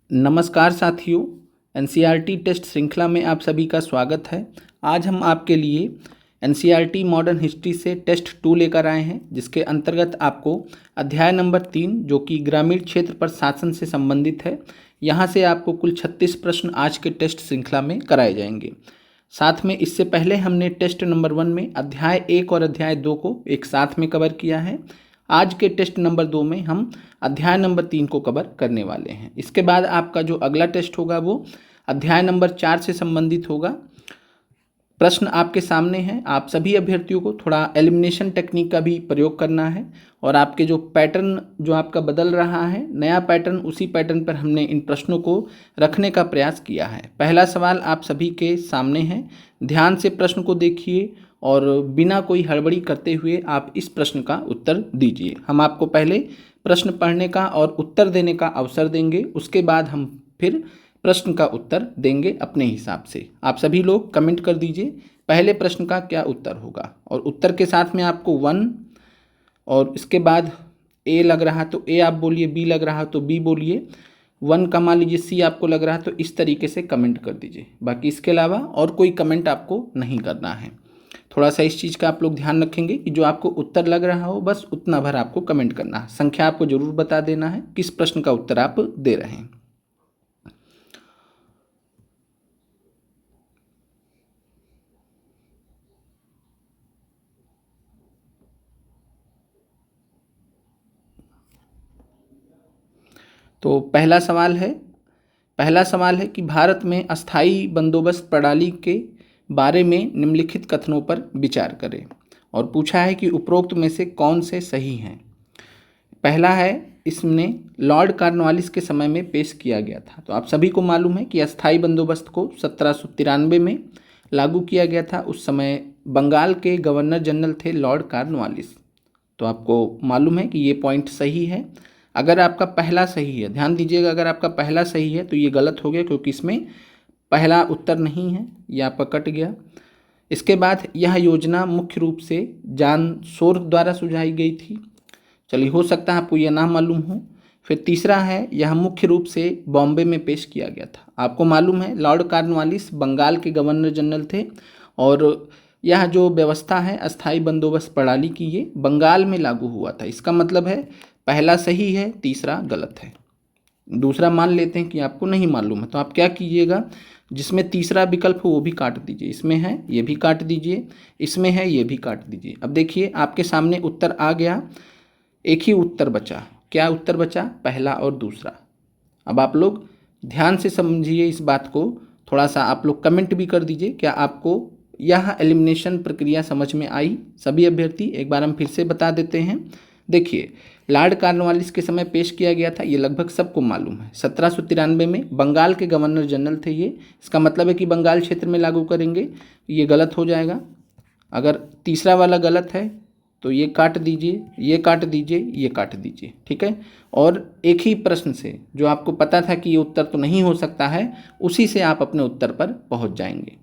नमस्कार साथियों, NCERT test श्रृंखला में आप सभी का स्वागत है। आज हम आपके लिए एनसीईआरटी मॉडर्न हिस्ट्री से टेस्ट 2 लेकर आए हैं, जिसके अंतर्गत आपको अध्याय नंबर 3 जो कि ग्रामीण क्षेत्र पर शासन से संबंधित है, यहाँ से आपको कुल 36 प्रश्न आज के टेस्ट श्रृंखला में कराए जाएंगे। साथ में इससे पहले हमने टेस्ट नंबर 1 में अध्याय 1 और अध्याय 2 को एक साथ में कवर किया है। आज के टेस्ट नंबर 2 में हम अध्याय नंबर 3 को कवर करने वाले हैं। इसके बाद आपका जो अगला टेस्ट होगा वो अध्याय नंबर 4 से संबंधित होगा। प्रश्न आपके सामने हैं। आप सभी अभ्यर्थियों को थोड़ा एलिमिनेशन टेक्निक का भी प्रयोग करना है और आपके जो पैटर्न जो आपका बदल रहा है, नया पैटर्न, उसी पैटर्न पर हमने इन प्रश्नों को रखने का प्रयास किया है। पहला सवाल आप सभी के सामने है। ध्यान से प्रश्न को देखिए और बिना कोई हड़बड़ी करते हुए आप इस प्रश्न का उत्तर दीजिए। हम आपको पहले प्रश्न पढ़ने का और उत्तर देने का अवसर देंगे, उसके बाद हम फिर प्रश्न का उत्तर देंगे अपने हिसाब से। आप सभी लोग कमेंट कर दीजिए पहले प्रश्न का क्या उत्तर होगा, और उत्तर के साथ में आपको 1 और इसके बाद ए लग रहा तो ए आप बोलिए, बी लग रहा तो बी बोलिए, 1 का मान लीजिए सी आपको लग रहा तो इस तरीके से कमेंट कर दीजिए। बाकी इसके अलावा और कोई कमेंट आपको नहीं करना है। थोड़ा सा इस चीज़ का आप लोग ध्यान रखेंगे कि जो आपको उत्तर लग रहा हो बस उतना भर आपको कमेंट करना है। संख्या आपको जरूर बता देना है किस प्रश्न का उत्तर आप दे रहे हैं। तो पहला सवाल है कि भारत में अस्थाई बंदोबस्त प्रणाली के बारे में निम्नलिखित कथनों पर विचार करें, और पूछा है कि उपरोक्त में से कौन से सही हैं। पहला है, इसने लॉर्ड कॉर्नवालिस के समय में पेश किया गया था। तो आप सभी को मालूम है कि अस्थाई बंदोबस्त को 1793 में लागू किया गया था। उस समय बंगाल के गवर्नर जनरल थे लॉर्ड कॉर्नवालिस। तो आपको मालूम है कि ये पॉइंट सही है। अगर आपका पहला सही है, ध्यान दीजिएगा, अगर आपका पहला सही है तो ये गलत हो गया, क्योंकि इसमें पहला उत्तर नहीं है, ये आपका कट गया। इसके बाद यह योजना मुख्य रूप से जॉन सोर द्वारा सुझाई गई थी। चलिए, हो सकता है आपको यह ना मालूम हो। फिर तीसरा है, यह मुख्य रूप से बॉम्बे में पेश किया गया था। आपको मालूम है लॉर्ड कॉर्नवालिस बंगाल के गवर्नर जनरल थे, और यह जो व्यवस्था है अस्थाई बंदोबस्त प्रणाली की, ये बंगाल में लागू हुआ था। इसका मतलब है पहला सही है, तीसरा गलत है। दूसरा मान लेते हैं कि आपको नहीं मालूम है, तो आप क्या कीजिएगा, जिसमें तीसरा विकल्प हो वो भी काट दीजिए। इसमें है ये भी काट दीजिए, इसमें है ये भी काट दीजिए। अब देखिए आपके सामने उत्तर आ गया, एक ही उत्तर बचा। क्या उत्तर बचा? पहला और दूसरा। अब आप लोग ध्यान से समझिए इस बात को, थोड़ा सा आप लोग कमेंट भी कर दीजिए क्या आपको यह एलिमिनेशन प्रक्रिया समझ में आई। सभी अभ्यर्थी एक बार हम फिर से बता देते हैं। देखिए, लॉर्ड कॉर्नवालिस के समय पेश किया गया था, ये लगभग सबको मालूम है। 1793 में बंगाल के गवर्नर जनरल थे ये। इसका मतलब है कि बंगाल क्षेत्र में लागू करेंगे, ये गलत हो जाएगा। अगर तीसरा वाला गलत है तो ये काट दीजिए, ये काट दीजिए, ये काट दीजिए, ठीक है। और एक ही प्रश्न से जो आपको पता था कि ये उत्तर तो नहीं हो सकता है, उसी से आप अपने उत्तर पर पहुंच जाएंगे।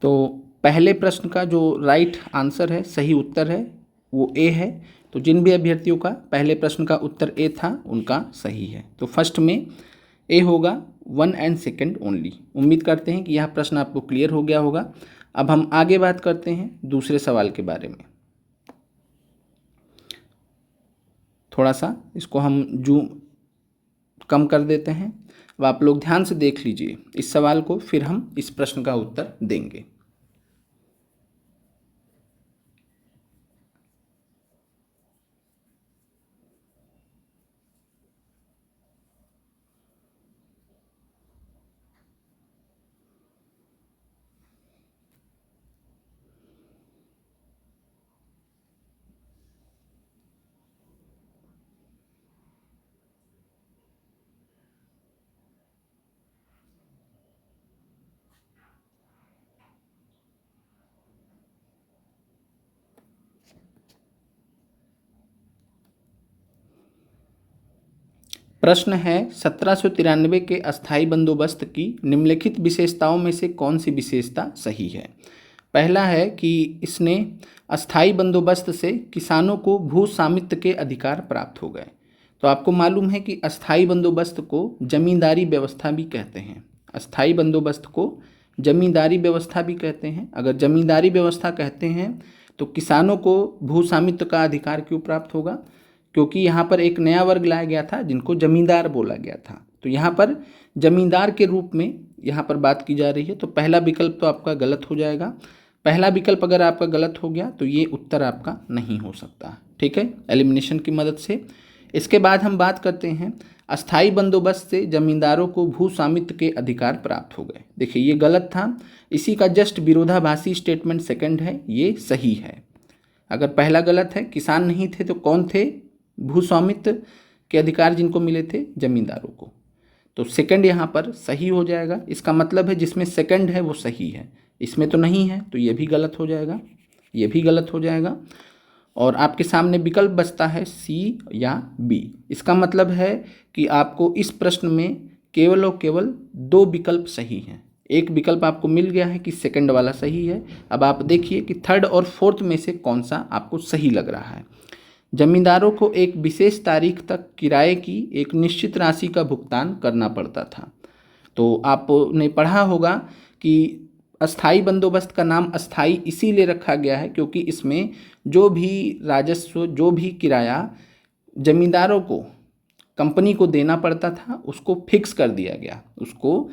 तो पहले प्रश्न का जो राइट आंसर है, सही उत्तर है, वो ए है। तो जिन भी अभ्यर्थियों का पहले प्रश्न का उत्तर ए था उनका सही है। तो फर्स्ट में ए होगा, 1 एंड 2 ओनली। उम्मीद करते हैं कि यह प्रश्न आपको क्लियर हो गया होगा। अब हम आगे बात करते हैं दूसरे सवाल के बारे में। थोड़ा सा इसको हम जूम कम कर देते हैं। अब आप लोग ध्यान से देख लीजिए इस सवाल को, फिर हम इस प्रश्न का उत्तर देंगे। प्रश्न है, 1793 के अस्थाई बंदोबस्त की निम्नलिखित विशेषताओं में से कौन सी विशेषता सही है। पहला है कि इसने अस्थाई बंदोबस्त से किसानों को भू स्वामित्व के अधिकार प्राप्त हो गए। तो आपको मालूम है कि अस्थाई बंदोबस्त को जमींदारी व्यवस्था भी कहते हैं। अस्थाई बंदोबस्त को जमींदारी व्यवस्था भी कहते हैं। अगर जमींदारी व्यवस्था कहते हैं तो किसानों को भू स्वामित्व का अधिकार क्यों प्राप्त होगा? क्योंकि यहाँ पर एक नया वर्ग लाया गया था जिनको जमींदार बोला गया था। तो यहाँ पर जमींदार के रूप में यहाँ पर बात की जा रही है। तो पहला विकल्प तो आपका गलत हो जाएगा। पहला विकल्प अगर आपका गलत हो गया तो ये उत्तर आपका नहीं हो सकता। ठीक है, एलिमिनेशन की मदद से। इसके बाद हम बात करते हैं अस्थाई बंदोबस्त से जमींदारों को भू स्वामित्व के अधिकार प्राप्त हो गए। देखिए ये गलत था, इसी का जस्ट विरोधाभासी स्टेटमेंट सेकंड है, ये सही है। अगर पहला गलत है, किसान नहीं थे तो कौन थे? भू स्वामित्व के अधिकार जिनको मिले थे जमींदारों को। तो सेकंड यहाँ पर सही हो जाएगा। इसका मतलब है जिसमें सेकंड है वो सही है, इसमें तो नहीं है, तो ये भी गलत हो जाएगा, ये भी गलत हो जाएगा। और आपके सामने विकल्प बचता है सी या बी। इसका मतलब है कि आपको इस प्रश्न में केवल और केवल दो विकल्प सही हैं। एक विकल्प आपको मिल गया है कि सेकंड वाला सही है। अब आप देखिए कि थर्ड और फोर्थ में से कौन सा आपको सही लग रहा है। जमींदारों को एक विशेष तारीख तक किराए की एक निश्चित राशि का भुगतान करना पड़ता था। तो आपने पढ़ा होगा कि अस्थाई बंदोबस्त का नाम अस्थाई इसीलिए रखा गया है क्योंकि इसमें जो भी राजस्व, जो भी किराया जमींदारों को, कंपनी को देना पड़ता था उसको फिक्स कर दिया गया, उसको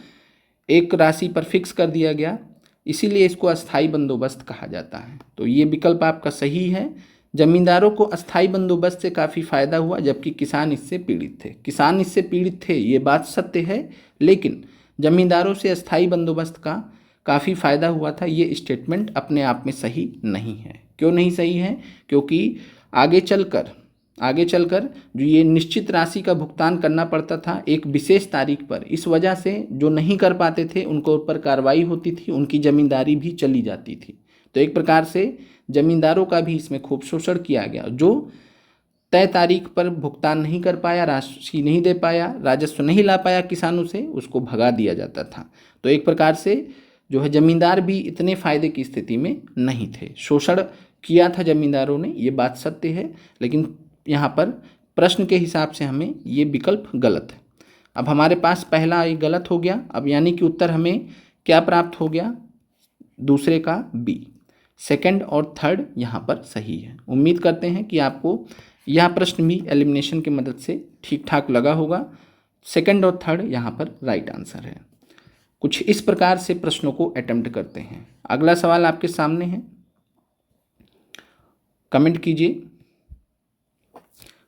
एक राशि पर फिक्स कर दिया गया, इसीलिए इसको अस्थाई बंदोबस्त कहा जाता है। तो ये विकल्प आपका सही है। जमींदारों को अस्थाई बंदोबस्त से काफ़ी फ़ायदा हुआ जबकि किसान इससे पीड़ित थे। किसान इससे पीड़ित थे ये बात सत्य है, लेकिन जमींदारों से अस्थाई बंदोबस्त का काफ़ी फ़ायदा हुआ था, ये स्टेटमेंट अपने आप में सही नहीं है। क्यों नहीं सही है? क्योंकि आगे चलकर जो ये निश्चित राशि का भुगतान करना पड़ता था एक विशेष तारीख पर, इस वजह से जो नहीं कर पाते थे उनको ऊपर कार्रवाई होती थी, उनकी ज़मींदारी भी चली जाती थी। तो एक प्रकार से जमींदारों का भी इसमें खूब शोषण किया गया। जो तय तारीख पर भुगतान नहीं कर पाया, राशि नहीं दे पाया, राजस्व नहीं ला पाया किसानों से, उसको भगा दिया जाता था। तो एक प्रकार से जो है जमींदार भी इतने फायदे की स्थिति में नहीं थे। शोषण किया था जमींदारों ने, ये बात सत्य है, लेकिन यहाँ पर प्रश्न के हिसाब से हमें ये विकल्प गलत है। अब हमारे पास पहला एक गलत हो गया, अब यानी कि उत्तर हमें क्या प्राप्त हो गया? दूसरे का बी। सेकंड और थर्ड यहाँ पर सही है। उम्मीद करते हैं कि आपको यह प्रश्न भी एलिमिनेशन की मदद से ठीक ठाक लगा होगा। सेकंड और थर्ड यहाँ पर राइट आंसर है। कुछ इस प्रकार से प्रश्नों को अटेम्प्ट करते हैं। अगला सवाल आपके सामने है, कमेंट कीजिए।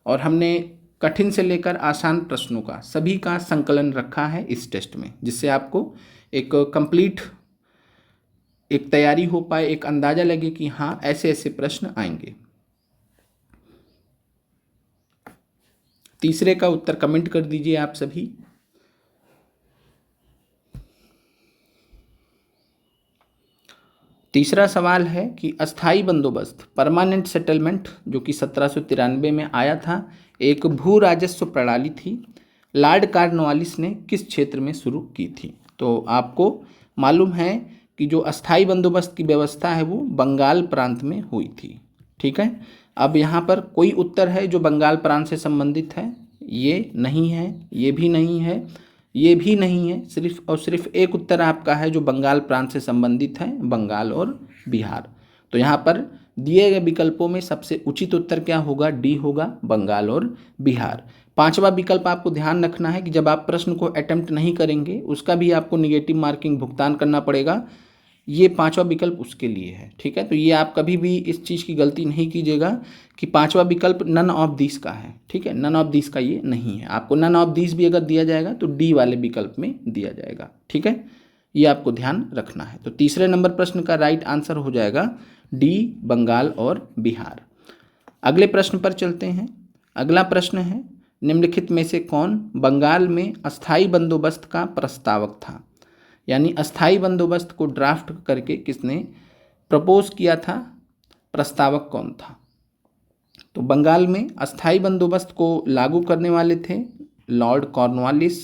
और हमने कठिन से लेकर आसान प्रश्नों का सभी का संकलन रखा है इस टेस्ट में, जिससे आपको एक कंप्लीट एक तैयारी हो पाए, एक अंदाजा लगे कि हाँ ऐसे ऐसे प्रश्न आएंगे। तीसरे का उत्तर कमेंट कर दीजिए आप सभी। तीसरा सवाल है कि अस्थाई बंदोबस्त परमानेंट सेटलमेंट जो कि 1793 में आया था, एक भू राजस्व प्रणाली थी, लॉर्ड कॉर्नवालिस ने किस क्षेत्र में शुरू की थी? तो आपको मालूम है कि जो अस्थाई बंदोबस्त की व्यवस्था है वो बंगाल प्रांत में हुई थी। ठीक है, अब यहाँ पर कोई उत्तर है जो बंगाल प्रांत से संबंधित है? ये नहीं है, ये भी नहीं है, ये भी नहीं है। सिर्फ और सिर्फ एक उत्तर आपका है जो बंगाल प्रांत से संबंधित है, बंगाल और बिहार। तो यहाँ पर दिए गए विकल्पों में सबसे उचित उत्तर क्या होगा? डी होगा, बंगाल और बिहार। पांचवा विकल्प आपको ध्यान रखना है कि जब आप प्रश्न को अटेम्प्ट नहीं करेंगे उसका भी आपको निगेटिव मार्किंग भुगतान करना पड़ेगा। ये पांचवा विकल्प उसके लिए है। ठीक है, तो ये आप कभी भी इस चीज़ की गलती नहीं कीजिएगा कि पांचवा विकल्प नन ऑफ दिस का है। ठीक है, नन ऑफ दिस का ये नहीं है। आपको नन ऑफ दिस भी अगर दिया जाएगा तो डी वाले विकल्प में दिया जाएगा। ठीक है, ये आपको ध्यान रखना है। तो तीसरे नंबर प्रश्न का राइट आंसर हो जाएगा डी, बंगाल और बिहार। अगले प्रश्न पर चलते हैं। अगला प्रश्न है, निम्नलिखित में से कौन बंगाल में अस्थाई बंदोबस्त का प्रस्तावक था? यानी अस्थाई बंदोबस्त को ड्राफ्ट करके किसने प्रपोज किया था, प्रस्तावक कौन था? तो बंगाल में अस्थाई बंदोबस्त को लागू करने वाले थे लॉर्ड कॉर्नवालिस।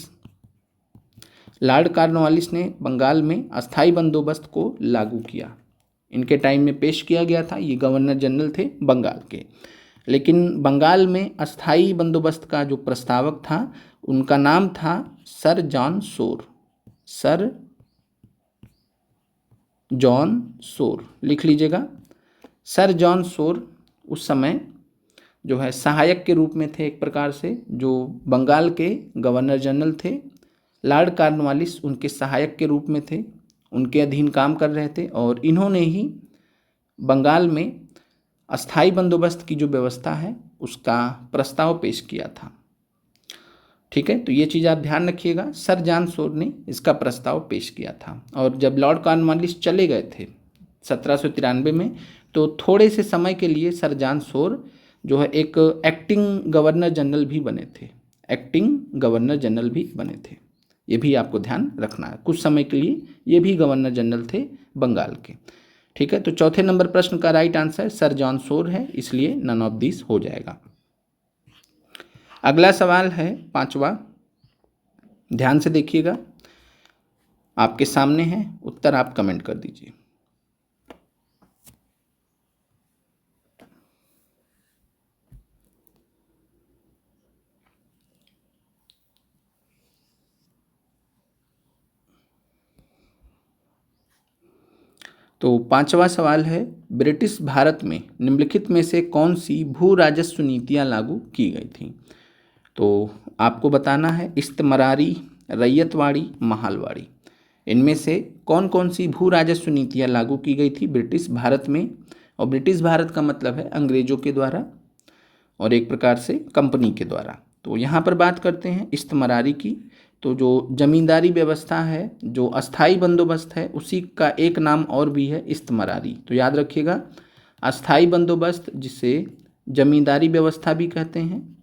लॉर्ड कॉर्नवालिस ने बंगाल में अस्थाई बंदोबस्त को लागू किया, इनके टाइम में पेश किया गया था। ये गवर्नर जनरल थे बंगाल के। लेकिन बंगाल में अस्थाई बंदोबस्त का जो प्रस्तावक था उनका नाम था sir John Shore. Sir John Shore लिख लीजिएगा। सर जॉन शोर उस समय जो है सहायक के रूप में थे, एक प्रकार से जो बंगाल के गवर्नर जनरल थे। लॉर्ड कॉर्नवालिस उनके सहायक के रूप में थे, उनके अधीन काम कर रहे थे और इन्होंने ही बंगाल में अस्थाई बंदोबस्त की जो व्यवस्था है उसका प्रस्ताव पेश किया था। ठीक है, तो ये चीज़ आप ध्यान रखिएगा, सर जॉन शोर ने इसका प्रस्ताव पेश किया था। और जब लॉर्ड कॉर्नवालिस चले गए थे 1793 में, तो थोड़े से समय के लिए सर जॉन शोर जो है एक एक्टिंग गवर्नर जनरल भी बने थे। एक्टिंग गवर्नर जनरल भी बने थे, ये भी आपको ध्यान रखना है। कुछ समय के लिए ये भी गवर्नर जनरल थे बंगाल के। ठीक है, तो चौथे नंबर प्रश्न का right answer sir John Shore है, इसलिए नन ऑफ दिस हो जाएगा। अगला सवाल है 5वां, ध्यान से देखिएगा, आपके सामने है, उत्तर आप कमेंट कर दीजिए। तो 5वां सवाल है, ब्रिटिश भारत में निम्नलिखित में से कौन सी भू राजस्व नीतियाँ लागू की गई थी? तो आपको बताना है इस्तेमरारी, रैयतवाड़ी, महालवाड़ी, इनमें से कौन कौन सी भू राजस्व नीतियाँ लागू की गई थी ब्रिटिश भारत में। और ब्रिटिश भारत का मतलब है अंग्रेजों के द्वारा और एक प्रकार से कंपनी के द्वारा। तो यहाँ पर बात करते हैं इस्तेमरारी की, तो जो जमींदारी व्यवस्था है, जो अस्थाई बंदोबस्त है, उसी का एक नाम और भी है इस्तेमरारी। तो याद रखिएगा, अस्थाई बंदोबस्त जिसे जमींदारी व्यवस्था भी कहते हैं,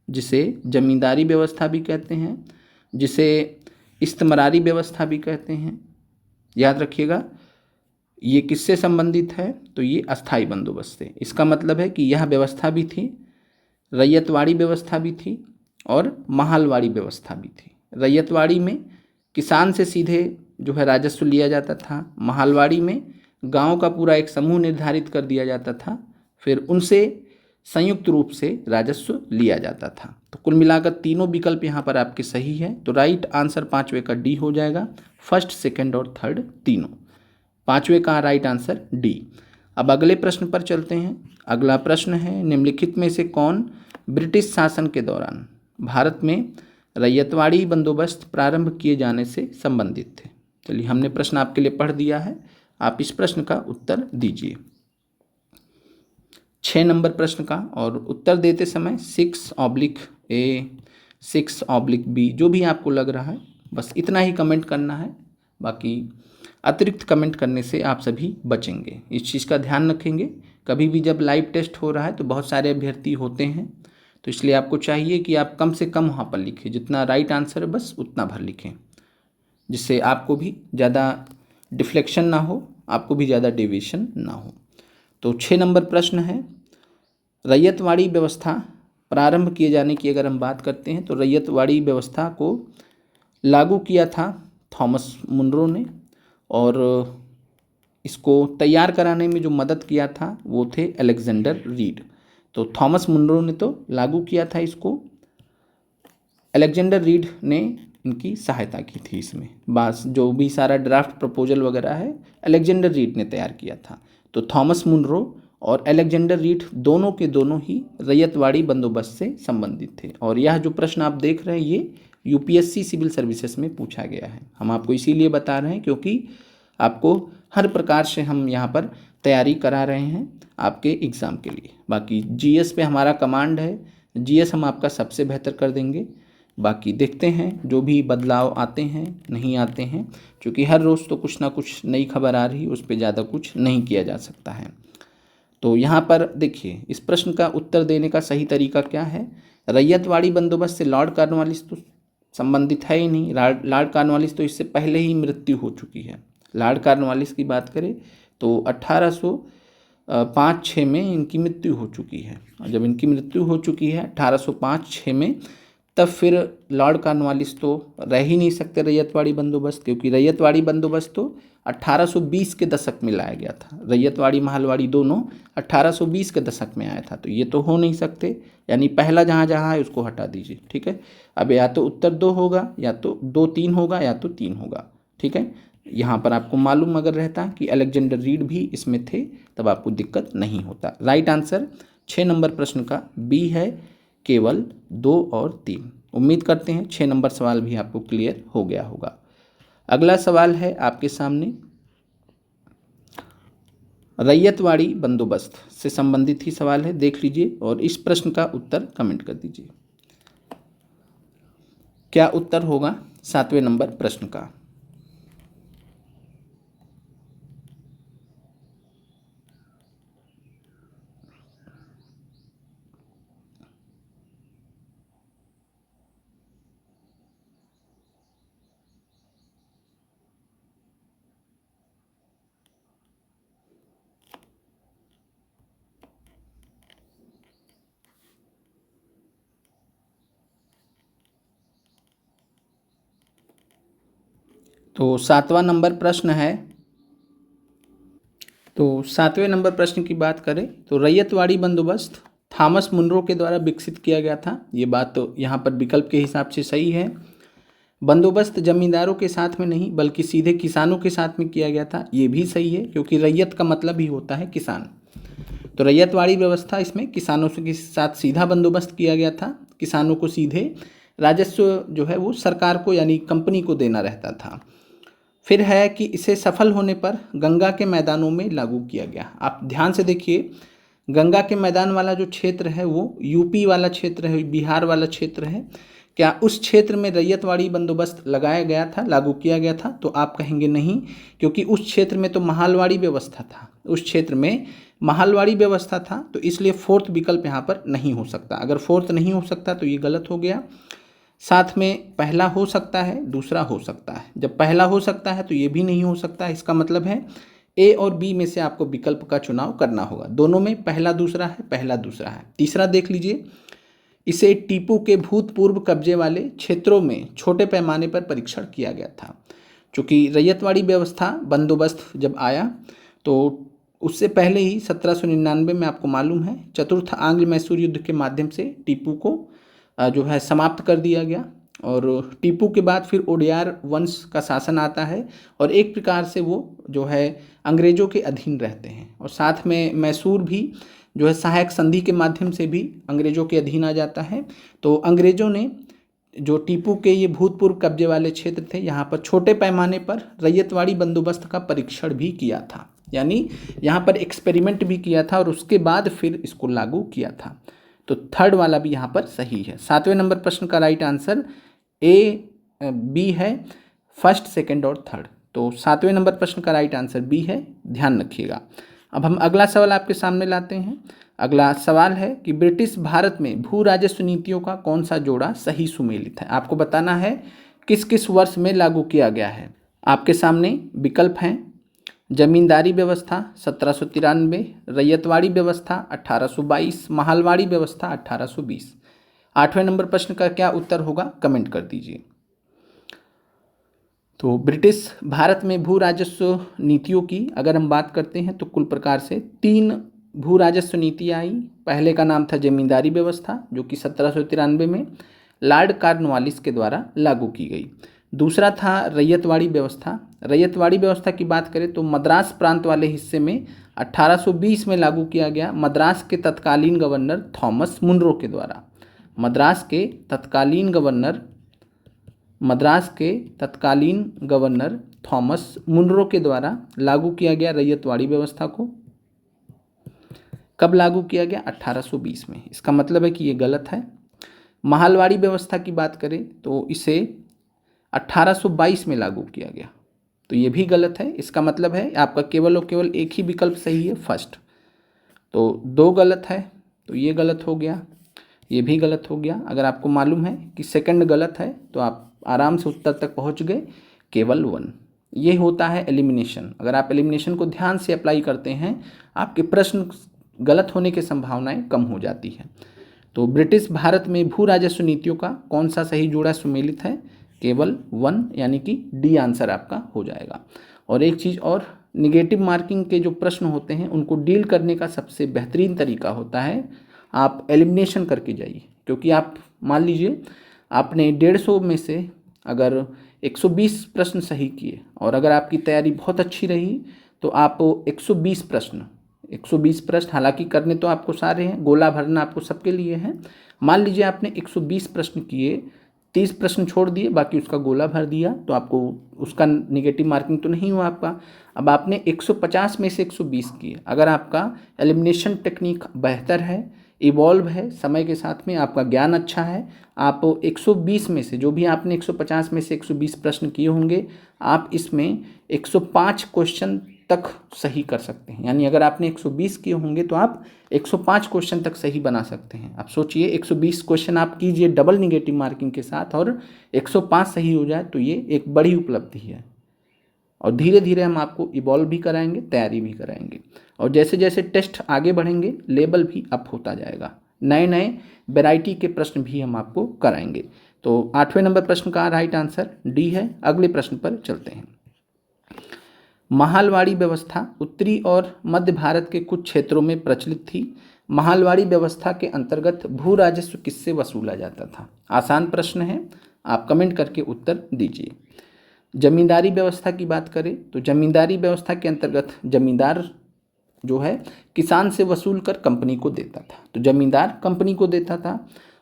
जिसे जमींदारी व्यवस्था भी कहते हैं, जिसे इस्तेमरारी व्यवस्था भी कहते हैं। याद रखिएगा, ये किससे संबंधित है? तो ये अस्थाई बंदोबस्त से। इसका मतलब है कि यह व्यवस्था भी थी, रैयतवाड़ी व्यवस्था भी थी और महालवाड़ी व्यवस्था भी थी। रैयतवाड़ी में किसान से सीधे जो है राजस्व लिया जाता था, महालवाड़ी में गांव का पूरा एक समूह निर्धारित कर दिया जाता था, फिर उनसे संयुक्त रूप से राजस्व लिया जाता था। तो कुल मिलाकर तीनों विकल्प यहाँ पर आपके सही है, तो राइट आंसर 5वें का डी हो जाएगा। फर्स्ट, सेकंड और थर्ड तीनों। 5वें का राइट आंसर डी। अब अगले प्रश्न पर चलते हैं। अगला प्रश्न है, निम्नलिखित में से कौन ब्रिटिश शासन के दौरान भारत में रैयतवाड़ी बंदोबस्त प्रारंभ किए जाने से संबंधित थे? चलिए, हमने प्रश्न आपके लिए पढ़ दिया है, आप इस प्रश्न का उत्तर दीजिए। 6 नंबर प्रश्न का, और उत्तर देते समय 6/A 6/B जो भी आपको लग रहा है बस इतना ही कमेंट करना है, बाकी अतिरिक्त कमेंट करने से आप सभी बचेंगे। इस चीज़ का ध्यान रखेंगे, कभी भी जब लाइव टेस्ट हो रहा है तो बहुत सारे अभ्यर्थी होते हैं, तो इसलिए आपको चाहिए कि आप कम से कम वहाँ पर लिखें, जितना राइट आंसर है बस उतना भर लिखें, जिससे आपको भी ज़्यादा डिफ्लेक्शन ना हो, आपको भी ज़्यादा डेविएशन ना हो। तो 6 नंबर प्रश्न है, रैयतवाड़ी व्यवस्था प्रारंभ किए जाने की अगर हम बात करते हैं तो रैयतवाड़ी व्यवस्था को लागू किया था थॉमस मुनरो ने, और इसको तैयार कराने में जो मदद किया था वो थे अलेक्जेंडर रीड। तो थॉमस मुनरो ने तो लागू किया था इसको, अलेक्जेंडर रीड ने इनकी सहायता की थी इसमें। बस जो भी सारा ड्राफ्ट प्रपोजल वगैरह है अलेक्जेंडर रीड ने तैयार किया था। तो थॉमस मुनरो और अलेक्जेंडर रीड दोनों के दोनों ही रैयतवाड़ी बंदोबस्त से संबंधित थे। और यह जो प्रश्न आप देख रहे हैं ये यूपीएससी सिविल सर्विसेज में पूछा गया है। हम आपको इसीलिए बता रहे हैं क्योंकि आपको हर प्रकार से हम यहाँ पर तैयारी करा रहे हैं आपके एग्ज़ाम के लिए। बाकी जीएस पे हमारा कमांड है, जीएस हम आपका सबसे बेहतर कर देंगे। बाकी देखते हैं जो भी बदलाव आते हैं नहीं आते हैं, क्योंकि हर रोज़ तो कुछ ना कुछ नई खबर आ रही है, उस पर ज़्यादा कुछ नहीं किया जा सकता है। तो यहाँ पर देखिए, इस प्रश्न का उत्तर देने का सही तरीका क्या है? रैयतवाड़ी बंदोबस्त से लॉर्ड कॉर्नवालिस तो संबंधित है ही नहीं, लॉर्ड कॉर्नवालिस तो इससे पहले ही मृत्यु हो चुकी है। लॉर्ड कॉर्नवालिस की बात करें तो 1805-6 में इनकी मृत्यु हो चुकी है, और जब इनकी मृत्यु हो चुकी है 1805-6 में, तब फिर लॉर्ड कॉर्नवालिस तो रह ही नहीं सकते रैयतवाड़ी बंदोबस्त, क्योंकि रैयतवाड़ी बंदोबस्त तो 1820 के दशक में लाया गया था। रैयतवाड़ी महलवाड़ी दोनों 1820 के दशक में आया था, तो ये तो हो नहीं सकते। यानी पहला जहाँ जहाँ है उसको हटा दीजिए। ठीक है, अब या तो उत्तर 2 होगा, या तो 2 3 होगा, या तो 3 होगा। ठीक है, यहाँ पर आपको मालूम अगर रहता कि अलेक्जेंडर रीड भी इसमें थे, तब आपको दिक्कत नहीं होता। राइट आंसर 6 नंबर प्रश्न का बी है, केवल 2 और 3। उम्मीद करते हैं 6 नंबर सवाल भी आपको क्लियर हो गया होगा। अगला सवाल है आपके सामने, रैयतवाड़ी बंदोबस्त से संबंधित ही सवाल है, देख लीजिए और इस प्रश्न का उत्तर कमेंट कर दीजिए। क्या उत्तर होगा 7वें नंबर प्रश्न का? तो 7वां नंबर प्रश्न है, तो 7वें नंबर प्रश्न की बात करें तो रैयतवाड़ी बंदोबस्त थॉमस मुनरो के द्वारा विकसित किया गया था। ये बात तो यहाँ पर विकल्प के हिसाब से सही है। बंदोबस्त जमींदारों के साथ में नहीं बल्कि सीधे किसानों के साथ में किया गया था, ये भी सही है, क्योंकि रैयत का मतलब ही होता है किसान। तो रैयतवाड़ी व्यवस्था इसमें किसानों के साथ सीधा बंदोबस्त किया गया था। किसानों को सीधे राजस्व जो है वो सरकार को यानी कंपनी को देना रहता था। फिर है कि इसे सफल होने पर गंगा के मैदानों में लागू किया गया। आप ध्यान से देखिए, गंगा के मैदान वाला जो क्षेत्र है वो यूपी वाला क्षेत्र है, बिहार वाला क्षेत्र है। क्या उस क्षेत्र में रैयतवाड़ी बंदोबस्त लगाया गया था, लागू किया गया था? तो आप कहेंगे नहीं, क्योंकि उस क्षेत्र में तो महलवाड़ी व्यवस्था था, उस क्षेत्र में महलवाड़ी व्यवस्था था, तो इसलिए फोर्थ विकल्प यहाँ पर नहीं हो सकता। अगर फोर्थ नहीं हो सकता तो ये गलत हो गया। साथ में पहला हो सकता है, दूसरा हो सकता है। जब पहला हो सकता है तो ये भी नहीं हो सकता है, इसका मतलब है ए और बी में से आपको विकल्प का चुनाव करना होगा। दोनों में पहला दूसरा है, पहला दूसरा है। तीसरा देख लीजिए, इसे टीपू के भूतपूर्व कब्जे वाले क्षेत्रों में छोटे पैमाने पर परीक्षण किया गया था। चूँकि रैयतवाड़ी व्यवस्था बंदोबस्त जब आया तो उससे पहले ही 1799 में आपको मालूम है चतुर्थ आंग्ल मैसूर युद्ध के माध्यम से टीपू को जो है समाप्त कर दिया गया, और टीपू के बाद फिर ओडियार वंश का शासन आता है, और एक प्रकार से वो जो है अंग्रेज़ों के अधीन रहते हैं। और साथ में मैसूर भी जो है सहायक संधि के माध्यम से भी अंग्रेज़ों के अधीन आ जाता है। तो अंग्रेज़ों ने जो टीपू के ये भूतपूर्व कब्जे वाले क्षेत्र थे, यहाँ पर छोटे पैमाने पर रैयतवाड़ी बंदोबस्त का परीक्षण भी किया था, यानी यहाँ पर एक्सपेरिमेंट भी किया था और उसके बाद फिर इसको लागू किया था। तो थर्ड वाला भी यहाँ पर सही है। 7वें नंबर प्रश्न का राइट आंसर ए बी है, फर्स्ट सेकंड और थर्ड। तो 7वें नंबर प्रश्न का राइट आंसर बी है, ध्यान रखिएगा। अब हम अगला सवाल आपके सामने लाते हैं। अगला सवाल है कि ब्रिटिश भारत में भू राजस्व नीतियों का कौन सा जोड़ा सही सुमेलित है। आपको बताना है किस किस वर्ष में लागू किया गया है। आपके सामने विकल्प हैं, जमींदारी व्यवस्था 1793, रैयतवाड़ी व्यवस्था 1822, महलवाड़ी व्यवस्था 1820। 8वें नंबर प्रश्न का क्या उत्तर होगा, कमेंट कर दीजिए। तो ब्रिटिश भारत में भू राजस्व नीतियों की अगर हम बात करते हैं तो कुल प्रकार से 3 भू राजस्व नीति आई। पहले का नाम था जमींदारी व्यवस्था, जो कि 1793 में लॉर्ड कॉर्नवालिस के द्वारा लागू की गई। दूसरा था रैयतवाड़ी व्यवस्था। रैयतवाड़ी व्यवस्था की बात करें तो मद्रास प्रांत वाले हिस्से में 1820 में लागू किया गया, मद्रास के तत्कालीन गवर्नर थॉमस मुनरो के द्वारा। मद्रास के तत्कालीन गवर्नर थॉमस मुनरो के द्वारा लागू किया गया रैयतवाड़ी व्यवस्था को। कब लागू किया गया? 1820 में। इसका मतलब है कि ये गलत है। महलवाड़ी व्यवस्था की बात करें तो इसे 1822 में लागू किया गया, तो ये भी गलत है। इसका मतलब है आपका केवल और केवल एक ही विकल्प सही है, फर्स्ट। तो 2 गलत है, तो ये गलत हो गया, ये भी गलत हो गया। अगर आपको मालूम है कि सेकंड गलत है तो आप आराम से उत्तर तक पहुंच गए, केवल 1। ये होता है एलिमिनेशन। अगर आप एलिमिनेशन को ध्यान से अप्लाई करते हैं, आपके प्रश्न गलत होने की संभावनाएं कम हो जाती हैं। तो ब्रिटिश भारत में भू राजस्व नीतियों का कौन सा सही जोड़ा सुमेलित है? केवल 1, यानी कि डी आंसर आपका हो जाएगा। और एक चीज़ और, निगेटिव मार्किंग के जो प्रश्न होते हैं उनको डील करने का सबसे बेहतरीन तरीका होता है आप एलिमिनेशन करके जाइए। क्योंकि आप मान लीजिए आपने 150 में से अगर 120 प्रश्न सही किए और अगर आपकी तैयारी बहुत अच्छी रही तो आप 120 प्रश्न हालांकि करने तो आपको सारे हैं, गोला भरना आपको सबके लिए है। मान लीजिए आपने 120 प्रश्न किए, 30 प्रश्न छोड़ दिए, बाकी उसका गोला भर दिया, तो आपको उसका निगेटिव मार्किंग तो नहीं हुआ आपका। अब आपने 150 में से 120 किए, अगर आपका एलिमिनेशन टेक्निक बेहतर है, इवॉल्व है, समय के साथ में आपका ज्ञान अच्छा है, आप 120 में से जो भी आपने 150 में से 120 प्रश्न किए होंगे, आप इसमें 105 क्वेश्चन तक सही कर सकते हैं। यानी अगर आपने 120 किए होंगे तो आप 105 क्वेश्चन तक सही बना सकते हैं। आप सोचिए 120 क्वेश्चन आप कीजिए डबल निगेटिव मार्किंग के साथ और 105 सही हो जाए तो ये एक बड़ी उपलब्धि है। और धीरे धीरे हम आपको इवॉल्व भी कराएंगे, तैयारी भी कराएंगे, और जैसे जैसे टेस्ट आगे बढ़ेंगे लेवल भी अप होता जाएगा, नए नए वैरायटी के प्रश्न भी हम आपको कराएंगे। तो 8वें नंबर प्रश्न का राइट आंसर डी है। अगले प्रश्न पर चलते हैं। महालवाड़ी व्यवस्था उत्तरी और मध्य भारत के कुछ क्षेत्रों में प्रचलित थी। महालवाड़ी व्यवस्था के अंतर्गत भू राजस्व किससे वसूला जाता था? आसान प्रश्न है, आप कमेंट करके उत्तर दीजिए। जमींदारी व्यवस्था की बात करें तो जमींदारी व्यवस्था के अंतर्गत जमींदार जो है किसान से वसूल कर कंपनी को देता था, तो जमींदार कंपनी को देता था।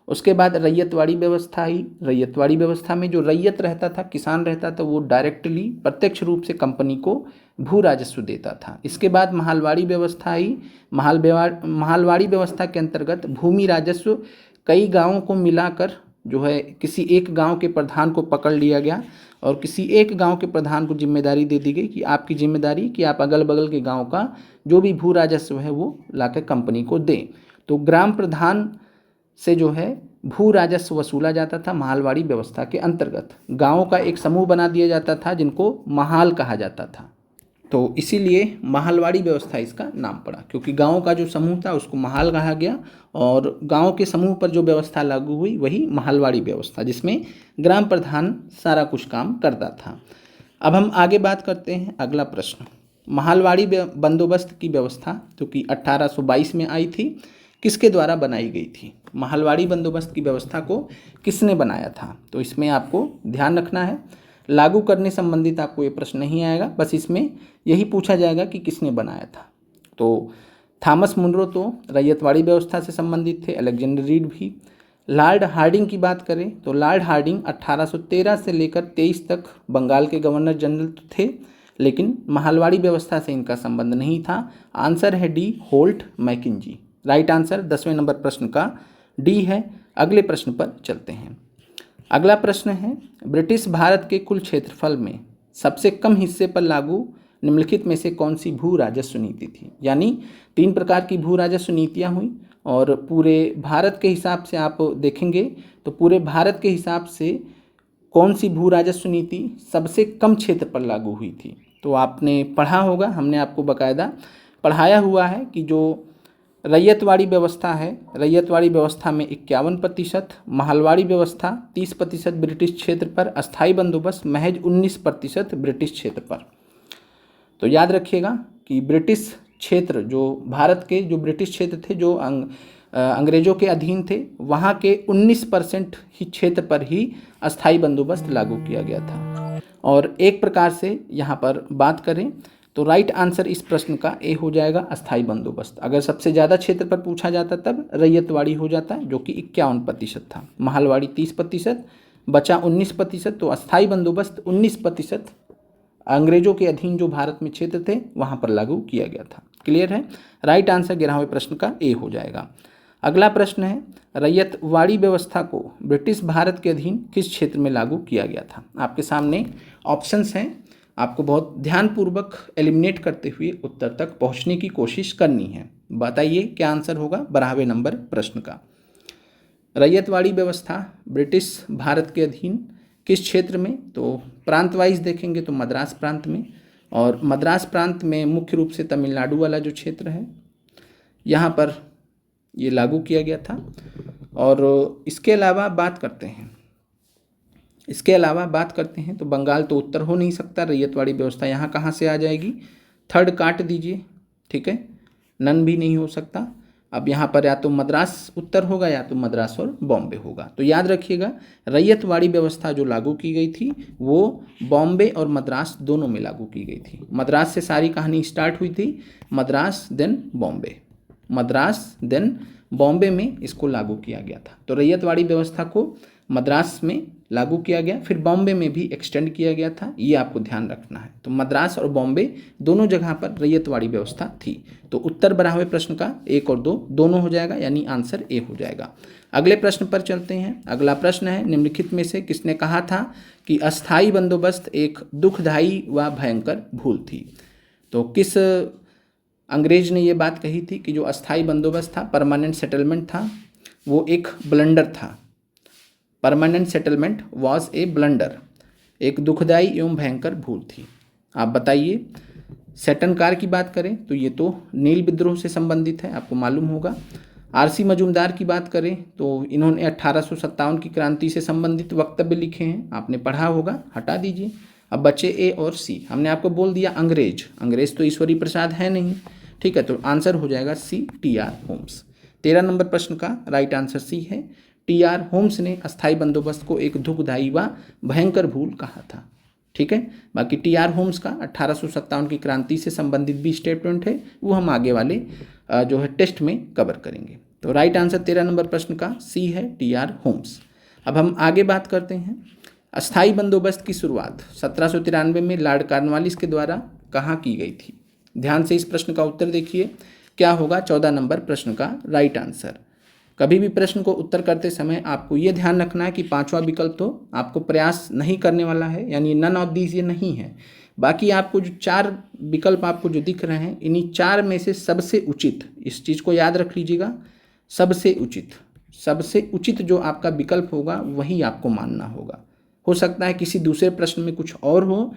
उसके बाद रैयतवाड़ी व्यवस्था आई। रैयतवाड़ी व्यवस्था में जो रैयत रहता था, किसान रहता था, वो डायरेक्टली प्रत्यक्ष रूप से कंपनी को भू राजस्व देता था। इसके बाद महालवाड़ी व्यवस्था आई। महालवाड़ी व्यवस्था के अंतर्गत भूमि राजस्व कई गांवों को मिलाकर जो है किसी एक गांव के प्रधान को पकड़ लिया गया और किसी एक गांव के प्रधान को जिम्मेदारी दे दी गई कि आपकी जिम्मेदारी कि आप अगल बगल के गांव का जो भी भू राजस्व है वो लाकर कंपनी को दें। तो ग्राम प्रधान से जो है भू राजस्व वसूला जाता था। महालवाड़ी व्यवस्था के अंतर्गत गांवों का एक समूह बना दिया जाता था जिनको महाल कहा जाता था, तो इसीलिए महालवाड़ी व्यवस्था इसका नाम पड़ा, क्योंकि गांव का जो समूह था उसको महाल कहा गया और गांव के समूह पर जो व्यवस्था लागू हुई वही महालवाड़ी व्यवस्था, जिसमें ग्राम प्रधान सारा कुछ काम करता था। अब हम आगे बात करते हैं। अगला प्रश्न, महालवाड़ी बंदोबस्त की व्यवस्था जो कि 1822 में आई थी, किसके द्वारा बनाई गई थी? महालवाड़ी बंदोबस्त की व्यवस्था को किसने बनाया था? तो इसमें आपको ध्यान रखना है, लागू करने संबंधित आपको ये प्रश्न नहीं आएगा, बस इसमें यही पूछा जाएगा कि किसने बनाया था। तो थॉमस मुनरो तो रैयतवाड़ी व्यवस्था से संबंधित थे, अलेक्जेंडर रीड भी। लॉर्ड हार्डिंग की बात करें तो लॉर्ड हार्डिंग 1813 से लेकर 23 तक बंगाल के गवर्नर जनरल तो थे, लेकिन महालवाड़ी व्यवस्था से इनका संबंध नहीं था। आंसर है D, Holt Mackenzie. Right answer 10वें नंबर प्रश्न का डी है। अगले प्रश्न पर चलते हैं। अगला प्रश्न है, ब्रिटिश भारत के कुल क्षेत्रफल में सबसे कम हिस्से पर लागू निम्नलिखित में से कौन सी भू राजस्व नीति थी? यानी 3 प्रकार की भू राजस्व नीतियाँ हुई और पूरे भारत के हिसाब से आप देखेंगे तो पूरे भारत के हिसाब से कौन सी भू राजस्व नीति सबसे कम क्षेत्र पर लागू हुई थी? तो आपने पढ़ा होगा, हमने आपको बाकायदा पढ़ाया हुआ है कि जो रैयतवाड़ी व्यवस्था है, रैयतवाड़ी व्यवस्था में 51%, महालवाड़ी व्यवस्था 30% ब्रिटिश क्षेत्र पर, अस्थाई बंदोबस्त महज 19% ब्रिटिश क्षेत्र पर। तो याद रखिएगा कि ब्रिटिश क्षेत्र जो भारत के जो ब्रिटिश क्षेत्र थे जो अंग्रेजों के अधीन थे, वहाँ के 19% ही क्षेत्र पर ही अस्थाई बंदोबस्त लागू किया गया था। और एक प्रकार से यहाँ पर बात करें तो राइट आंसर इस प्रश्न का ए हो जाएगा, अस्थाई बंदोबस्त। अगर सबसे ज़्यादा क्षेत्र पर पूछा जाता तब रैयतवाड़ी हो जाता, जो कि 51% था, महालवाड़ी 30%, बचा 19%, तो अस्थाई बंदोबस्त 19% अंग्रेजों के अधीन जो भारत में क्षेत्र थे वहाँ पर लागू किया गया था। क्लियर है? राइट आंसर 11वें प्रश्न का ए हो जाएगा। अगला प्रश्न है, रैयतवाड़ी व्यवस्था को ब्रिटिश भारत के अधीन किस क्षेत्र में लागू किया गया था? आपके सामने ऑप्शंस हैं, आपको बहुत ध्यानपूर्वक एलिमिनेट करते हुए उत्तर तक पहुंचने की कोशिश करनी है। बताइए क्या आंसर होगा 12वें नंबर प्रश्न का। रैयतवाड़ी व्यवस्था ब्रिटिश भारत के अधीन किस क्षेत्र में? तो प्रांत वाइज देखेंगे तो मद्रास प्रांत में, और मद्रास प्रांत में मुख्य रूप से तमिलनाडु वाला जो क्षेत्र है यहाँ पर ये लागू किया गया था। और इसके अलावा बात करते हैं तो बंगाल तो उत्तर हो नहीं सकता, रैयतवाड़ी व्यवस्था यहाँ कहाँ से आ जाएगी, थर्ड काट दीजिए, ठीक है, नन भी नहीं हो सकता। अब यहाँ पर या तो मद्रास उत्तर होगा या तो मद्रास और बॉम्बे होगा। तो याद रखिएगा रैयतवाड़ी व्यवस्था जो लागू की गई थी वो बॉम्बे और मद्रास दोनों में लागू की गई थी। मद्रास से सारी कहानी स्टार्ट हुई थी, मद्रास देन बॉम्बे में इसको लागू किया गया था। तो रैयतवाड़ी व्यवस्था को मद्रास में लागू किया गया, फिर बॉम्बे में भी एक्सटेंड किया गया था, ये आपको ध्यान रखना है। तो मद्रास और बॉम्बे दोनों जगह पर रैयतवाड़ी व्यवस्था थी। तो उत्तर बना हुए प्रश्न का 1 और 2 दोनों हो जाएगा, यानी आंसर ए हो जाएगा। अगले प्रश्न पर चलते हैं। अगला प्रश्न है, निम्नलिखित में से किसने कहा था कि अस्थायी बंदोबस्त एक दुखदायी व भयंकर भूल थी। तो किस अंग्रेज ने ये बात कही थी कि जो अस्थायी बंदोबस्त था, परमानेंट सेटलमेंट था, वो एक ब्लंडर था। Permanent settlement was a blunder, एक दुखदायी एवं भयंकर भूल थी। आप बताइए। सेटन कार की बात करें तो ये तो नील विद्रोह से संबंधित है, आपको मालूम होगा। आरसी मजूमदार की बात करें तो इन्होंने 1857 की क्रांति से संबंधित वक्तव्य लिखे हैं, आपने पढ़ा होगा, हटा दीजिए। अब बचे ए और सी। हमने आपको बोल दिया अंग्रेज तो ईश्वरी प्रसाद है नहीं, ठीक है, तो आंसर हो जाएगा सी, टी.आर. होम्स। 13 नंबर प्रश्न का राइट आंसर सी है। टी.आर. होम्स ने अस्थायी बंदोबस्त को एक दुखदायी व भयंकर भूल कहा था, ठीक है। बाकी टी.आर. होम्स का 1857 की क्रांति से संबंधित भी स्टेटमेंट है, वो हम आगे वाले जो है टेस्ट में कवर करेंगे। तो राइट आंसर 13 नंबर प्रश्न का सी है, टी.आर. होम्स। अब हम आगे बात करते हैं। अस्थायी बंदोबस्त की शुरुआत 1793 में लॉर्ड कॉर्नवालिस के द्वारा कहाँ की गई थी। ध्यान से इस प्रश्न का उत्तर देखिए, क्या होगा 14 नंबर प्रश्न का राइट आंसर। कभी भी प्रश्न को उत्तर करते समय आपको ये ध्यान रखना है कि 5वां विकल्प तो आपको प्रयास नहीं करने वाला है, यानी नन ऑफ दीज ये नहीं है। बाकी आपको जो 4 विकल्प आपको जो दिख रहे हैं, इन्हीं 4 में से सबसे उचित, इस चीज़ को याद रख लीजिएगा, सबसे उचित जो आपका विकल्प होगा वही आपको मानना होगा। हो सकता है किसी दूसरे प्रश्न में कुछ और हो,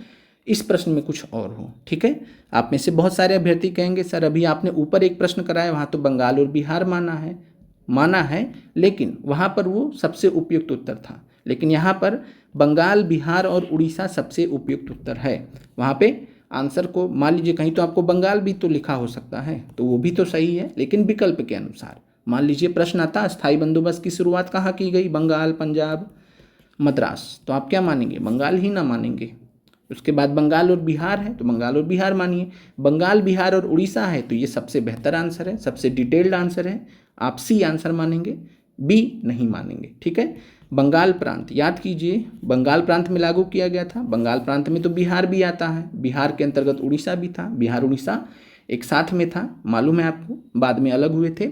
इस प्रश्न में कुछ और हो, ठीक है। आप में से बहुत सारे अभ्यर्थी कहेंगे सर अभी आपने ऊपर एक प्रश्न कराया, वहाँ तो बंगाल और बिहार माना है, लेकिन वहाँ पर वो सबसे उपयुक्त उत्तर था, लेकिन यहाँ पर बंगाल, बिहार और उड़ीसा सबसे उपयुक्त उत्तर है। वहाँ पे आंसर को मान लीजिए कहीं तो आपको बंगाल भी तो लिखा हो सकता है, तो वो भी तो सही है, लेकिन विकल्प के अनुसार। मान लीजिए प्रश्न आता अस्थायी बंदोबस्त की शुरुआत कहाँ की गई, बंगाल, पंजाब, मद्रास, तो आप क्या मानेंगे, बंगाल ही ना मानेंगे। उसके बाद बंगाल और बिहार है तो बंगाल और बिहार मानिए, बंगाल, बिहार और उड़ीसा है तो ये सबसे बेहतर आंसर है, सबसे डिटेल्ड आंसर है, आप सी आंसर मानेंगे, बी नहीं मानेंगे, ठीक है। बंगाल प्रांत याद कीजिए, बंगाल प्रांत में लागू किया गया था, बंगाल प्रांत में तो बिहार भी आता है, बिहार के अंतर्गत उड़ीसा भी था, बिहार उड़ीसा एक साथ में था, मालूम है आपको, बाद में अलग हुए थे।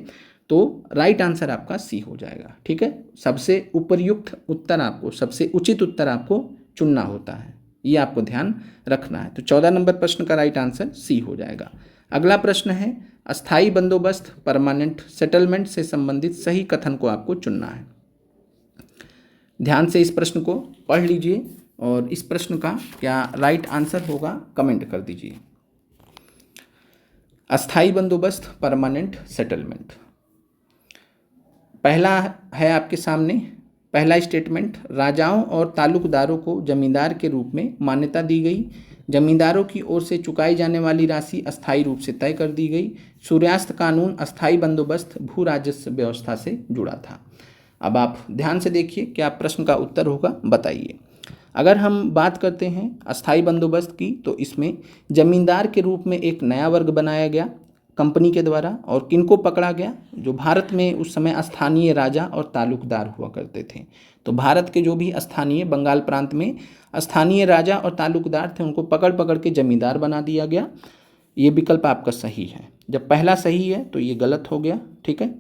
तो राइट आंसर आपका सी हो जाएगा, ठीक है। सबसे उपयुक्त उत्तर आपको, सबसे उचित उत्तर आपको चुनना होता है, ये आपको ध्यान रखना है। तो 14 नंबर प्रश्न का राइट आंसर सी हो जाएगा। अगला प्रश्न है, अस्थायी बंदोबस्त परमानेंट सेटलमेंट से संबंधित सही कथन को आपको चुनना है। ध्यान से इस प्रश्न को पढ़ लीजिए और इस प्रश्न का क्या राइट आंसर होगा कमेंट कर दीजिए। अस्थायी बंदोबस्त परमानेंट सेटलमेंट, पहला है आपके सामने, पहला स्टेटमेंट, राजाओं और तालुकदारों को जमींदार के रूप में मान्यता दी गई, जमींदारों की ओर से चुकाई जाने वाली राशि अस्थायी रूप से तय कर दी गई, सूर्यास्त कानून अस्थायी बंदोबस्त भू राजस्व व्यवस्था से जुड़ा था। अब आप ध्यान से देखिए क्या प्रश्न का उत्तर होगा, बताइए। अगर हम बात करते हैं अस्थायी बंदोबस्त की तो इसमें जमींदार के रूप में एक नया वर्ग बनाया गया कंपनी के द्वारा, और किनको पकड़ा गया, जो भारत में उस समय स्थानीय राजा और तालुकदार हुआ करते थे। तो भारत के जो भी स्थानीय, बंगाल प्रांत में स्थानीय राजा और तालुकदार थे, उनको पकड़ के जमींदार बना दिया गया। ये विकल्प आपका सही है। जब पहला सही है तो ये गलत हो गया, ठीक है,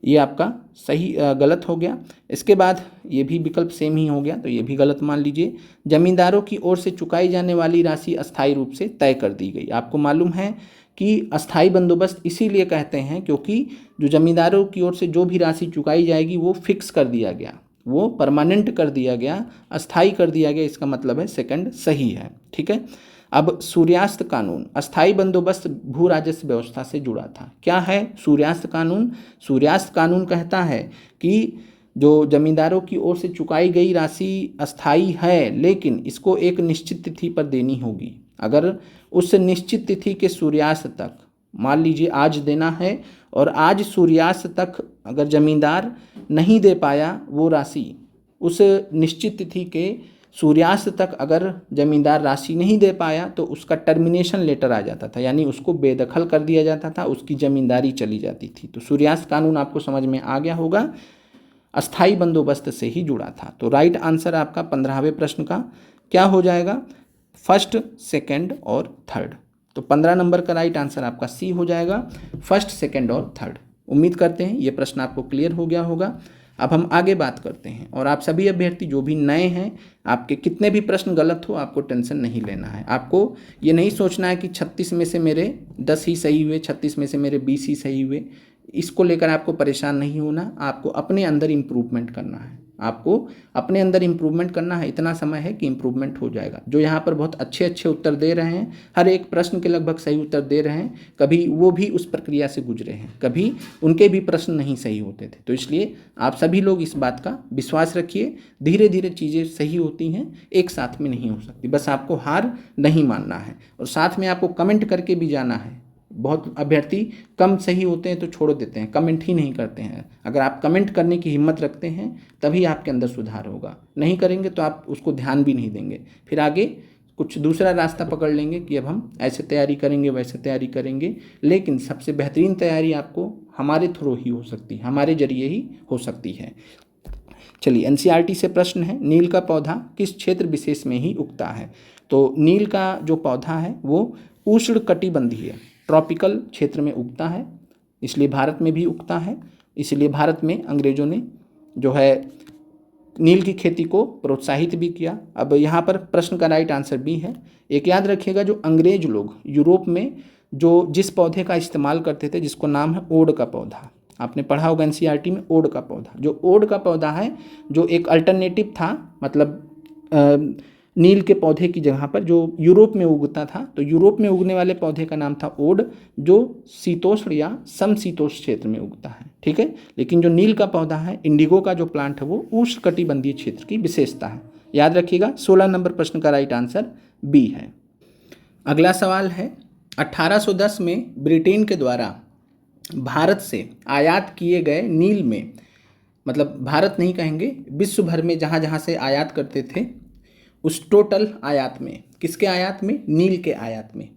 ये आपका सही गलत हो गया। इसके बाद ये भी विकल्प सेम ही हो गया, तो ये भी गलत मान लीजिए। जमींदारों की ओर से चुकाई जाने वाली राशि अस्थायी रूप से तय कर दी गई। आपको मालूम है कि अस्थायी बंदोबस्त इसीलिए कहते हैं क्योंकि जो जमींदारों की ओर से जो भी राशि चुकाई जाएगी वो फिक्स कर दिया गया, वो परमानेंट कर दिया गया, अस्थायी कर दिया गया, इसका मतलब है सेकंड सही है, ठीक है। अब सूर्यास्त कानून अस्थाई बंदोबस्त भू राजस्व व्यवस्था से जुड़ा था। क्या है सूर्यास्त कानून? सूर्यास्त कानून कहता है कि जो जमींदारों की ओर से चुकाई गई राशि अस्थाई है, लेकिन इसको एक निश्चित तिथि पर देनी होगी। अगर उस निश्चित तिथि के सूर्यास्त तक, मान लीजिए आज देना है, और आज सूर्यास्त तक अगर जमींदार नहीं दे पाया वो राशि, उस निश्चित तिथि के सूर्यास्त तक अगर जमींदार राशि नहीं दे पाया तो उसका टर्मिनेशन लेटर आ जाता था, यानी उसको बेदखल कर दिया जाता था, उसकी जमींदारी चली जाती थी। तो सूर्यास्त कानून आपको समझ में आ गया होगा, अस्थाई बंदोबस्त से ही जुड़ा था। तो राइट आंसर आपका 15वें प्रश्न का क्या हो जाएगा? फर्स्ट, सेकंड और थर्ड। तो 15 नंबर का राइट आंसर आपका सी हो जाएगा, फर्स्ट, सेकंड और थर्ड। उम्मीद करते हैं ये प्रश्न आपको क्लियर हो गया होगा। अब हम आगे बात करते हैं, और आप सभी अभ्यर्थी जो भी नए हैं, आपके कितने भी प्रश्न गलत हो आपको टेंशन नहीं लेना है। आपको ये नहीं सोचना है कि 36 में से मेरे 10 ही सही हुए, 36 में से मेरे 20 ही सही हुए। इसको लेकर आपको परेशान नहीं होना। आपको अपने अंदर इम्प्रूवमेंट करना है, आपको अपने अंदर इम्प्रूवमेंट करना है। इतना समय है कि इम्प्रूवमेंट हो जाएगा। जो यहाँ पर बहुत अच्छे अच्छे उत्तर दे रहे हैं, हर एक प्रश्न के लगभग सही उत्तर दे रहे हैं, कभी वो भी उस प्रक्रिया से गुजरे हैं, कभी उनके भी प्रश्न नहीं सही होते थे। तो इसलिए आप सभी लोग इस बात का विश्वास रखिए, धीरे धीरे चीज़ें सही होती हैं, एक साथ में नहीं हो सकती। बस आपको हार नहीं मानना है, और साथ में आपको कमेंट करके भी जाना है। बहुत अभ्यर्थी कम सही होते हैं तो छोड़ देते हैं, कमेंट ही नहीं करते हैं। अगर आप कमेंट करने की हिम्मत रखते हैं तभी आपके अंदर सुधार होगा, नहीं करेंगे तो आप उसको ध्यान भी नहीं देंगे, फिर आगे कुछ दूसरा रास्ता पकड़ लेंगे कि अब हम ऐसे तैयारी करेंगे, वैसे तैयारी करेंगे। लेकिन सबसे बेहतरीन तैयारी आपको हमारे थ्रू ही हो सकती है, हमारे जरिए ही हो सकती है। चलिए, एनसीईआरटी से प्रश्न है, नील का पौधा किस क्षेत्र विशेष में ही उगता है? तो नील का जो पौधा है वो उष्णकटिबंधीय ट्रॉपिकल क्षेत्र में उगता है, इसलिए भारत में भी उगता है। इसलिए भारत में अंग्रेज़ों ने जो है नील की खेती को प्रोत्साहित भी किया। अब यहाँ पर प्रश्न का राइट आंसर बी है। एक याद रखिएगा, जो अंग्रेज लोग यूरोप में जो जिस पौधे का इस्तेमाल करते थे, जिसको नाम है ओड का पौधा, आपने पढ़ा होगा एनसीईआरटी में, ओड का पौधा। जो ओड का पौधा है, जो एक अल्टरनेटिव था, मतलब नील के पौधे की जगह पर जो यूरोप में उगता था, तो यूरोप में उगने वाले पौधे का नाम था ओड, जो शीतोष्ण या समशीतोष्ण क्षेत्र में उगता है। ठीक है, लेकिन जो नील का पौधा है, इंडिगो का जो प्लांट है, वो उष्णकटिबंधीय क्षेत्र की विशेषता है। याद रखिएगा, 16 नंबर प्रश्न का राइट आंसर बी है। अगला सवाल है, 1810 में ब्रिटेन के द्वारा भारत से आयात किए गए नील में, मतलब भारत नहीं कहेंगे, विश्व भर में जहाँ जहाँ से आयात करते थे, उस टोटल आयात में, किसके आयात में? नील के आयात में।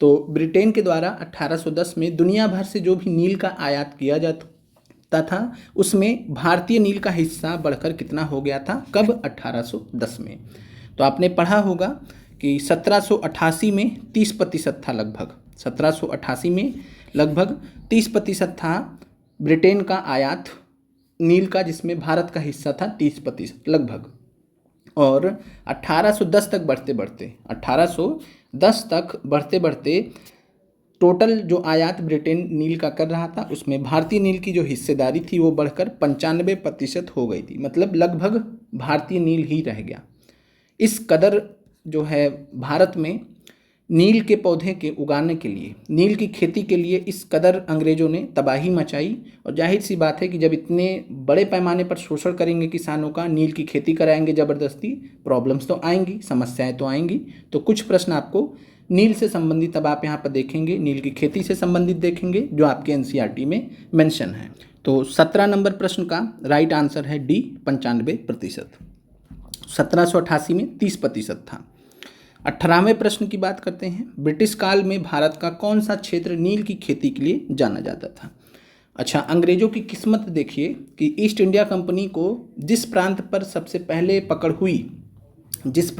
तो ब्रिटेन के द्वारा 1810 में दुनिया भर से जो भी नील का आयात किया जाता था, उसमें भारतीय नील का हिस्सा बढ़कर कितना हो गया था? कब? 1810 में। तो आपने पढ़ा होगा कि 1788 में 30% था लगभग, 1788 में लगभग 30% था ब्रिटेन का आयात नील का, जिसमें भारत का हिस्सा था 30% लगभग। और 1810 तक बढ़ते बढ़ते 1810 तक बढ़ते बढ़ते टोटल जो आयात ब्रिटेन नील का कर रहा था, उसमें भारतीय नील की जो हिस्सेदारी थी वो बढ़कर 95% हो गई थी, मतलब लगभग भारतीय नील ही रह गया। इस कदर जो है भारत में नील के पौधे के उगाने के लिए, नील की खेती के लिए इस कदर अंग्रेज़ों ने तबाही मचाई। और जाहिर सी बात है कि जब इतने बड़े पैमाने पर शोषण करेंगे किसानों का, नील की खेती कराएंगे ज़बरदस्ती, प्रॉब्लम्स तो आएंगी, समस्याएं तो आएंगी। तो कुछ प्रश्न आपको नील से संबंधित अब आप यहाँ पर देखेंगे, नील की खेती से संबंधित देखेंगे, जो आपके एनसीईआरटी में मेंशन है। तो 17 नंबर प्रश्न का राइट आंसर है डी, 95%। 1788 में 30% था। 18वें प्रश्न की बात करते हैं, ब्रिटिश काल में भारत का कौन सा क्षेत्र नील की खेती के लिए जाना जाता था? अच्छा, अंग्रेजों की किस्मत देखिए कि ईस्ट इंडिया कंपनी को जिस प्रांत पर सबसे पहले पकड़ हुई, जिस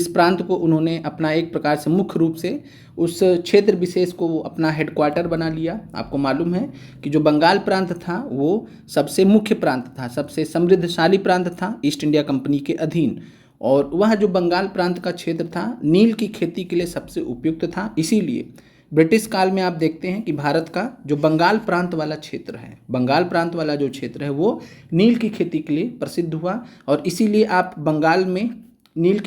प्रांत को उन्होंने अपना एक प्रकार से मुख्य रूप से उस क्षेत्र विशेष को वो अपना हेडक्वार्टर बना लिया। आपको मालूम है कि जो बंगाल प्रांत था वो सबसे मुख्य प्रांत था, सबसे समृद्धशाली प्रांत था ईस्ट इंडिया कंपनी के अधीन, और वह जो बंगाल प्रांत का क्षेत्र था नील की खेती के लिए सबसे उपयुक्त था। इसीलिए ब्रिटिश काल में आप देखते हैं कि भारत का जो बंगाल प्रांत वाला क्षेत्र है, बंगाल प्रांत वाला जो क्षेत्र है वो नील की खेती के लिए प्रसिद्ध हुआ। और इसीलिए आप बंगाल में नील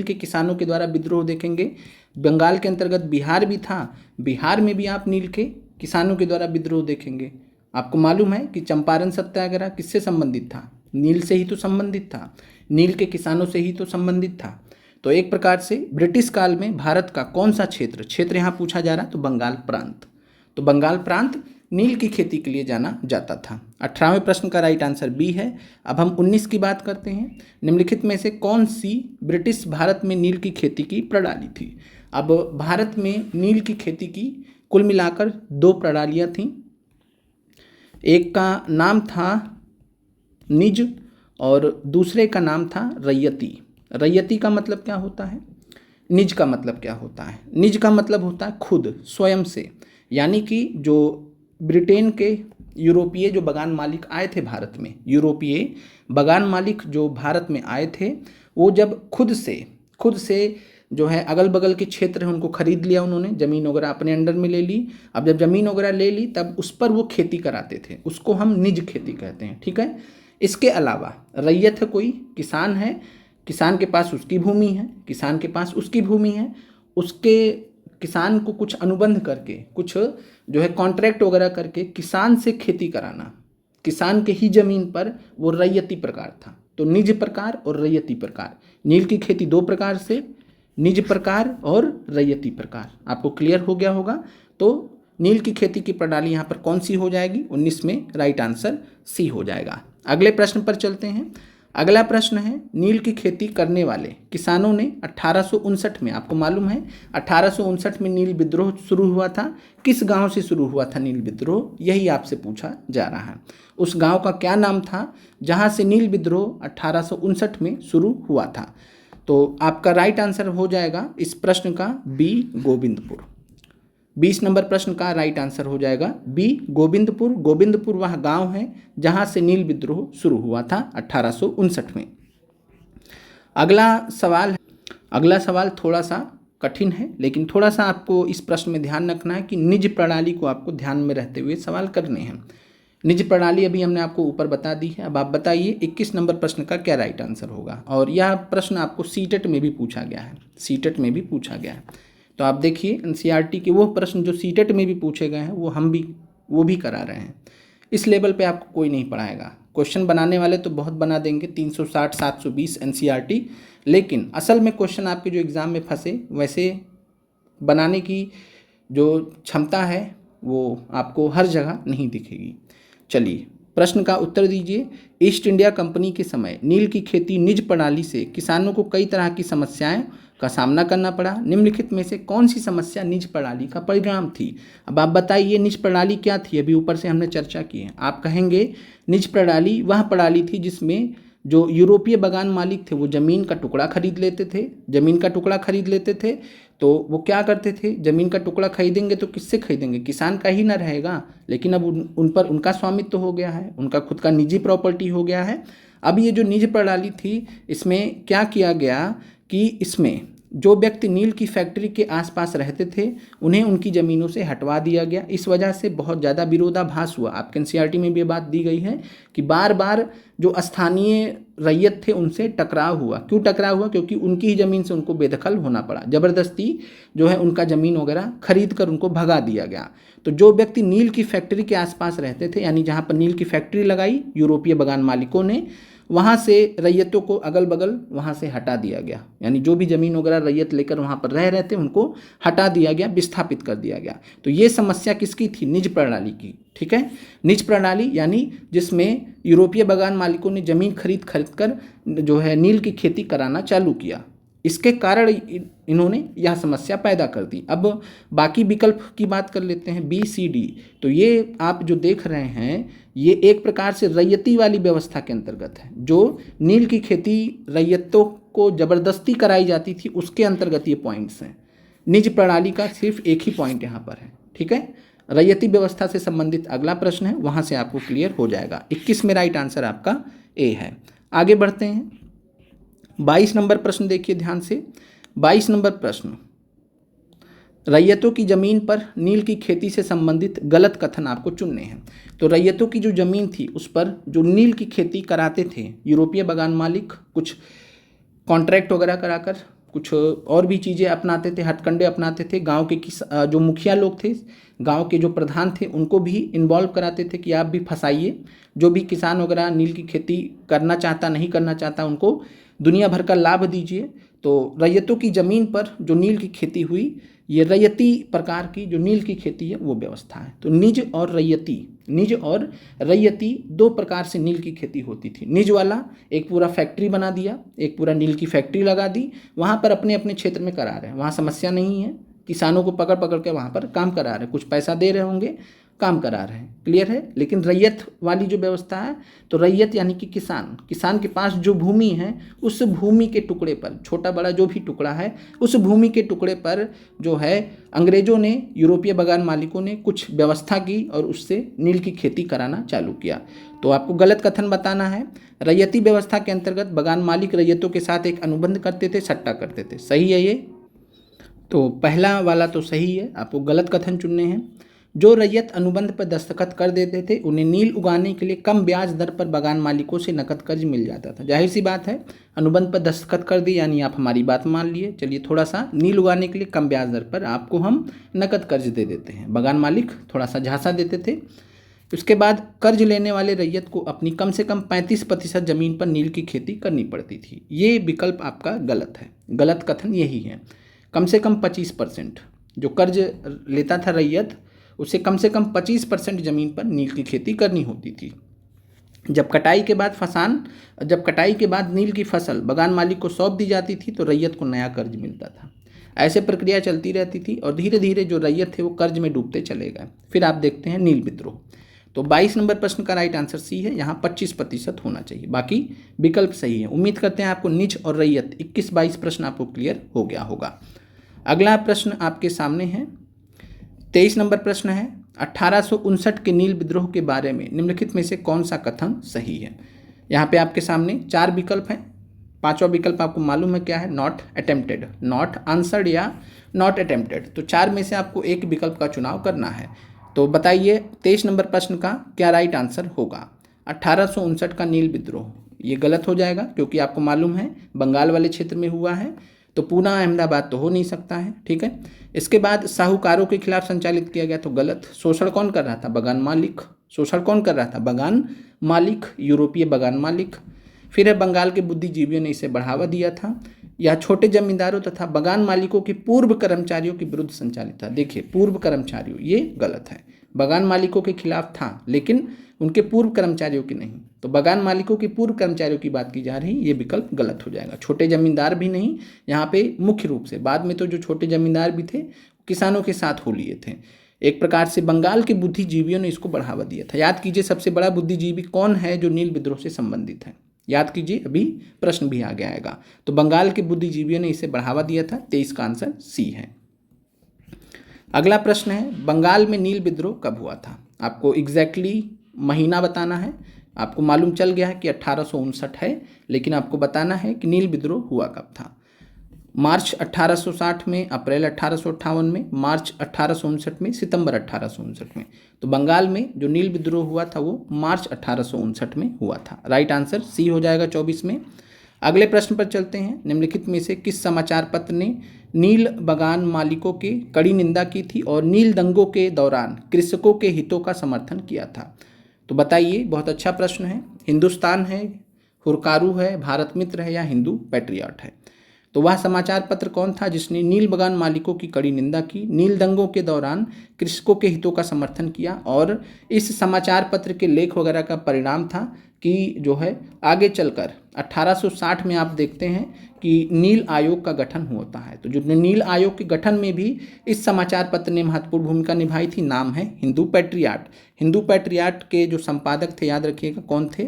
के किसानों के द्वारा विद्रोह देखेंगे। बंगाल के अंतर्गत बिहार भी था, बिहार में भी आप नील के किसानों के द्वारा विद्रोह देखेंगे। आपको मालूम है कि चंपारण सत्याग्रह किससे संबंधित था? नील से ही तो संबंधित था, नील के किसानों से ही तो संबंधित था। तो एक प्रकार से ब्रिटिश काल में भारत का कौन सा क्षेत्र यहाँ पूछा जा रहा, तो बंगाल प्रांत। तो बंगाल प्रांत नील की खेती के लिए जाना जाता था। 18वें प्रश्न का राइट आंसर बी है। अब हम 19 की बात करते हैं। निम्नलिखित में से कौन सी ब्रिटिश भारत में नील की खेती की प्रणाली थी? अब भारत में नील की खेती की कुल मिलाकर 2 प्रणालियाँ थीं। एक का नाम था निज और दूसरे का नाम था रैयती। रैयती का मतलब क्या होता है, निज का मतलब क्या होता है? निज का मतलब होता है खुद, स्वयं से। यानी कि जो ब्रिटेन के यूरोपीय जो बगान मालिक आए थे भारत में, यूरोपीय बगान मालिक जो भारत में आए थे, वो जब खुद से जो है अगल बगल के क्षेत्र है उनको खरीद लिया उन्होंने, ज़मीन वगैरह अपने अंडर में ले ली। अब जब ज़मीन वगैरह ले ली तब उस पर वो खेती कराते थे, उसको हम निज खेती कहते हैं। ठीक है। इसके अलावा रैयत है, कोई किसान है, किसान के पास उसकी भूमि है, किसान के पास उसकी भूमि है, उसके किसान को कुछ अनुबंध करके, कुछ जो है कॉन्ट्रैक्ट वगैरह करके किसान से खेती कराना, किसान के ही ज़मीन पर, वो रैयती प्रकार था। तो निज प्रकार और रैयती प्रकार, नील की खेती 2 प्रकार से, निज प्रकार और रैयती प्रकार। आपको क्लियर हो गया होगा। तो नील की खेती की प्रणाली यहाँ पर कौन सी हो जाएगी? 19 में राइट आंसर सी हो जाएगा। अगले प्रश्न पर चलते हैं। अगला प्रश्न है, नील की खेती करने वाले किसानों ने 1859 में, आपको मालूम है 1859 में नील विद्रोह शुरू हुआ था। किस गांव से शुरू हुआ था नील विद्रोह, यही आपसे पूछा जा रहा है। उस गांव का क्या नाम था जहां से नील विद्रोह 1859 में शुरू हुआ था? तो आपका राइट आंसर हो जाएगा इस प्रश्न का बी, गोविंदपुर। 20 नंबर प्रश्न का राइट आंसर हो जाएगा बी, गोविंदपुर। गोविंदपुर वह गांव है जहां से नील विद्रोह शुरू हुआ था 1859 में। अगला सवाल थोड़ा सा कठिन है, लेकिन थोड़ा सा आपको इस प्रश्न में ध्यान रखना है कि निज प्रणाली को आपको ध्यान में रहते हुए सवाल करने हैं। निज प्रणाली अभी हमने आपको ऊपर बता दी है। अब आप बताइए 21 नंबर प्रश्न का क्या राइट आंसर होगा। और यह प्रश्न आपको सीटेट में भी पूछा गया है, सीटेट में भी पूछा गया है। तो आप देखिए एनसीईआरटी के वो प्रश्न जो सीटेट में भी पूछे गए हैं वो भी करा रहे हैं। इस लेवल पे आपको कोई नहीं पढ़ाएगा। क्वेश्चन बनाने वाले तो बहुत बना देंगे, 360 720 एनसीईआरटी, लेकिन असल में क्वेश्चन आपके जो एग्ज़ाम में फंसे वैसे बनाने की जो क्षमता है वो आपको हर जगह नहीं दिखेगी। चलिए प्रश्न का उत्तर दीजिए। ईस्ट इंडिया कंपनी के समय नील की खेती निज प्रणाली से किसानों को कई तरह की समस्याएं का सामना करना पड़ा। निम्नलिखित में से कौन सी समस्या निज प्रणाली का परिणाम थी? अब आप बताइए निज प्रणाली क्या थी? अभी ऊपर से हमने चर्चा की है। आप कहेंगे निज प्रणाली वह प्रणाली थी जिसमें जो यूरोपीय बगान मालिक थे वो ज़मीन का टुकड़ा खरीद लेते थे। तो वो क्या करते थे, ज़मीन का टुकड़ा खरीदेंगे तो किससे खरीदेंगे? किसान का ही ना रहेगा, लेकिन अब उन पर उनका स्वामित्व हो गया है, उनका खुद का निजी प्रॉपर्टी हो गया है। अब ये जो निज प्रणाली थी इसमें क्या किया गया कि इसमें जो व्यक्ति नील की फैक्ट्री के आसपास रहते थे उन्हें उनकी ज़मीनों से हटवा दिया गया। इस वजह से बहुत ज़्यादा विरोधाभास हुआ। आपके एनसीईआरटी में भी ये बात दी गई है कि बार बार जो स्थानीय रैयत थे उनसे टकराव हुआ। क्यों टकराव हुआ? क्योंकि उनकी ही ज़मीन से उनको बेदखल होना पड़ा, ज़बरदस्ती जो है उनका ज़मीन वगैरह खरीद कर उनको भगा दिया गया। तो जो व्यक्ति नील की फैक्ट्री के आसपास रहते थे, यानी जहाँ पर नील की फैक्ट्री लगाई यूरोपीय बगान मालिकों ने, वहाँ से रैयतों को अगल बगल वहाँ से हटा दिया गया। यानी जो भी ज़मीन वगैरह रैयत लेकर वहाँ पर रह रहे थे उनको हटा दिया गया, विस्थापित कर दिया गया। तो ये समस्या किसकी थी? निज प्रणाली की। ठीक है, निज प्रणाली यानी जिसमें यूरोपीय बगान मालिकों ने ज़मीन खरीद कर जो है नील की खेती कराना चालू किया। इसके कारण इन्होंने यह समस्या पैदा कर दी। अब बाकी विकल्प की बात कर लेते हैं, बी सी डी। तो ये आप जो देख रहे हैं ये एक प्रकार से रैयती वाली व्यवस्था के अंतर्गत है। जो नील की खेती रैयतों को ज़बरदस्ती कराई जाती थी उसके अंतर्गत ये पॉइंट्स हैं। निज प्रणाली का सिर्फ एक ही पॉइंट यहाँ पर है। ठीक है, रैयती व्यवस्था से संबंधित अगला प्रश्न है, वहाँ से आपको क्लियर हो जाएगा। 21 में राइट आंसर आपका ए है। आगे बढ़ते हैं। 22 नंबर प्रश्न देखिए ध्यान से। 22 नंबर प्रश्न, रैयतों की ज़मीन पर नील की खेती से संबंधित गलत कथन आपको चुनने हैं। तो रैयतों की जो ज़मीन थी उस पर जो नील की खेती कराते थे यूरोपीय बगान मालिक, कुछ कॉन्ट्रैक्ट वगैरह कराकर कुछ और भी चीज़ें अपनाते थे, हथकंडे अपनाते थे। गांव के जो मुखिया लोग थे, गांव के जो प्रधान थे, उनको भी इन्वॉल्व कराते थे कि आप भी फंसाइए। जो भी किसान वगैरह नील की खेती करना चाहता, नहीं करना चाहता, उनको दुनिया भर का लाभ दीजिए। तो रैयतों की ज़मीन पर जो नील की खेती हुई, ये रैयती प्रकार की जो नील की खेती है वो व्यवस्था है। तो निज और रैयती दो प्रकार से नील की खेती होती थी। निज वाला एक पूरा फैक्ट्री बना दिया, एक पूरा नील की फैक्ट्री लगा दी, वहाँ पर अपने अपने क्षेत्र में करा रहे हैं, वहाँ समस्या नहीं है, किसानों को पकड़ पकड़ के वहाँ पर काम करा रहे हैं, कुछ पैसा दे रहे होंगे, काम करा रहे हैं, क्लियर है। लेकिन रैयत वाली जो व्यवस्था है, तो रैयत यानी कि किसान के पास जो भूमि है, उस भूमि के टुकड़े पर, छोटा बड़ा जो भी टुकड़ा है, उस भूमि के टुकड़े पर जो है अंग्रेजों ने, यूरोपीय बागान मालिकों ने कुछ व्यवस्था की और उससे नील की खेती कराना चालू किया। तो आपको गलत कथन बताना है। रैयती व्यवस्था के अंतर्गत बागान मालिक रैयतों के साथ एक अनुबंध करते थे, सट्टा करते थे। सही है ये? तो पहला वाला तो सही है, आपको गलत कथन चुनने हैं। जो रैयत अनुबंध पर दस्तखत कर देते थे, उन्हें नील उगाने के लिए कम ब्याज दर पर बागान मालिकों से नकद कर्ज मिल जाता था। जाहिर सी बात है, अनुबंध पर दस्तखत कर दी यानी आप हमारी बात मान लिए। चलिए, थोड़ा सा नील उगाने के लिए कम ब्याज दर पर आपको हम नकद कर्ज दे देते हैं। बागान मालिक थोड़ा सा झांसा देते थे। उसके बाद कर्ज लेने वाले रैयत को अपनी कम से कम 35% ज़मीन पर नील की खेती करनी पड़ती थी। ये विकल्प आपका गलत है, गलत कथन यही है। कम से कम 25% जो कर्ज लेता था रैयत, उसे कम से कम 25% ज़मीन पर नील की खेती करनी होती थी। जब कटाई के बाद नील की फसल बागान मालिक को सौंप दी जाती थी, तो रैयत को नया कर्ज मिलता था। ऐसे प्रक्रिया चलती रहती थी और धीरे धीरे जो रैयत थे वो कर्ज में डूबते चले गए। फिर आप देखते हैं नील विद्रोह। तो 22 नंबर प्रश्न का राइट आंसर सी है, यहाँ 25% होना चाहिए, बाकी विकल्प सही है। उम्मीद करते हैं आपको निज और रैयत 21-22 प्रश्न आपको क्लियर हो गया होगा। अगला प्रश्न आपके सामने है, 23 नंबर प्रश्न है, 1859 के नील विद्रोह के बारे में निम्नलिखित में से कौन सा कथन सही है। यहाँ पे आपके सामने 4 विकल्प हैं। पांचवा विकल्प आपको मालूम है क्या है, नॉट अटेम्प्टेड, नॉट आंसर्ड या नॉट अटेम्प्टेड। तो 4 में से आपको एक विकल्प का चुनाव करना है। तो बताइए 23 नंबर प्रश्न का क्या राइट आंसर होगा। 1859 का नील विद्रोह, ये गलत हो जाएगा क्योंकि आपको मालूम है बंगाल वाले क्षेत्र में हुआ है, तो पूना अहमदाबाद तो हो नहीं सकता है, ठीक है। इसके बाद साहूकारों के खिलाफ संचालित किया गया, तो गलत। शोषण कौन कर रहा था? बागान मालिक। शोषण कौन कर रहा था? बागान मालिक, यूरोपीय बागान मालिक। फिर है बंगाल के बुद्धिजीवियों ने इसे बढ़ावा दिया था, या छोटे जमींदारों तथा बागान मालिकों के पूर्व कर्मचारियों के विरुद्ध संचालित था। देखिए, पूर्व कर्मचारियों, ये गलत है। बागान मालिकों के खिलाफ था लेकिन उनके पूर्व कर्मचारियों की नहीं। तो बागान मालिकों के पूर्व कर्मचारियों की बात की जा रही, ये विकल्प गलत हो जाएगा। छोटे जमींदार भी नहीं, यहाँ पे मुख्य रूप से बाद में तो जो छोटे जमींदार भी थे किसानों के साथ हो लिए थे। एक प्रकार से बंगाल के बुद्धिजीवियों ने इसको बढ़ावा दिया था। याद कीजिए सबसे बड़ा बुद्धिजीवी कौन है जो नील विद्रोह से संबंधित है, याद कीजिए, अभी प्रश्न भी आगे आएगा। तो बंगाल के बुद्धिजीवियों ने इसे बढ़ावा दिया था। 23 का आंसर सी है। अगला प्रश्न है, बंगाल में नील विद्रोह कब हुआ था? आपको एग्जैक्टली महीना बताना है। आपको मालूम चल गया है कि 1859 है, लेकिन आपको बताना है कि नील विद्रोह हुआ कब था। मार्च 1860 में, अप्रैल 1858 में, मार्च 1859 में, सितंबर 1859 में। तो बंगाल में जो नील विद्रोह हुआ था वो मार्च 1859 में हुआ था। राइट आंसर सी हो जाएगा 24 में। अगले प्रश्न पर चलते हैं। निम्नलिखित में से किस समाचार पत्र ने नील बागान मालिकों की कड़ी निंदा की थी और नील दंगों के दौरान कृषकों के हितों का समर्थन किया था? तो बताइए, बहुत अच्छा प्रश्न है। हिंदुस्तान है, हुरकारू है, भारत मित्र है, या हिंदू पैट्रियट है? तो वह समाचार पत्र कौन था जिसने नील बागान मालिकों की कड़ी निंदा की, नील दंगों के दौरान कृषकों के हितों का समर्थन किया? और इस समाचार पत्र के लेख वगैरह का परिणाम था कि जो है आगे चलकर 1860 में आप देखते हैं कि नील आयोग का गठन होता है। तो जो नील आयोग के गठन में भी इस समाचार पत्र ने महत्वपूर्ण भूमिका निभाई थी। नाम है हिंदू पैट्रियट। हिंदू पैट्रियट के जो संपादक थे, याद रखिएगा कौन थे?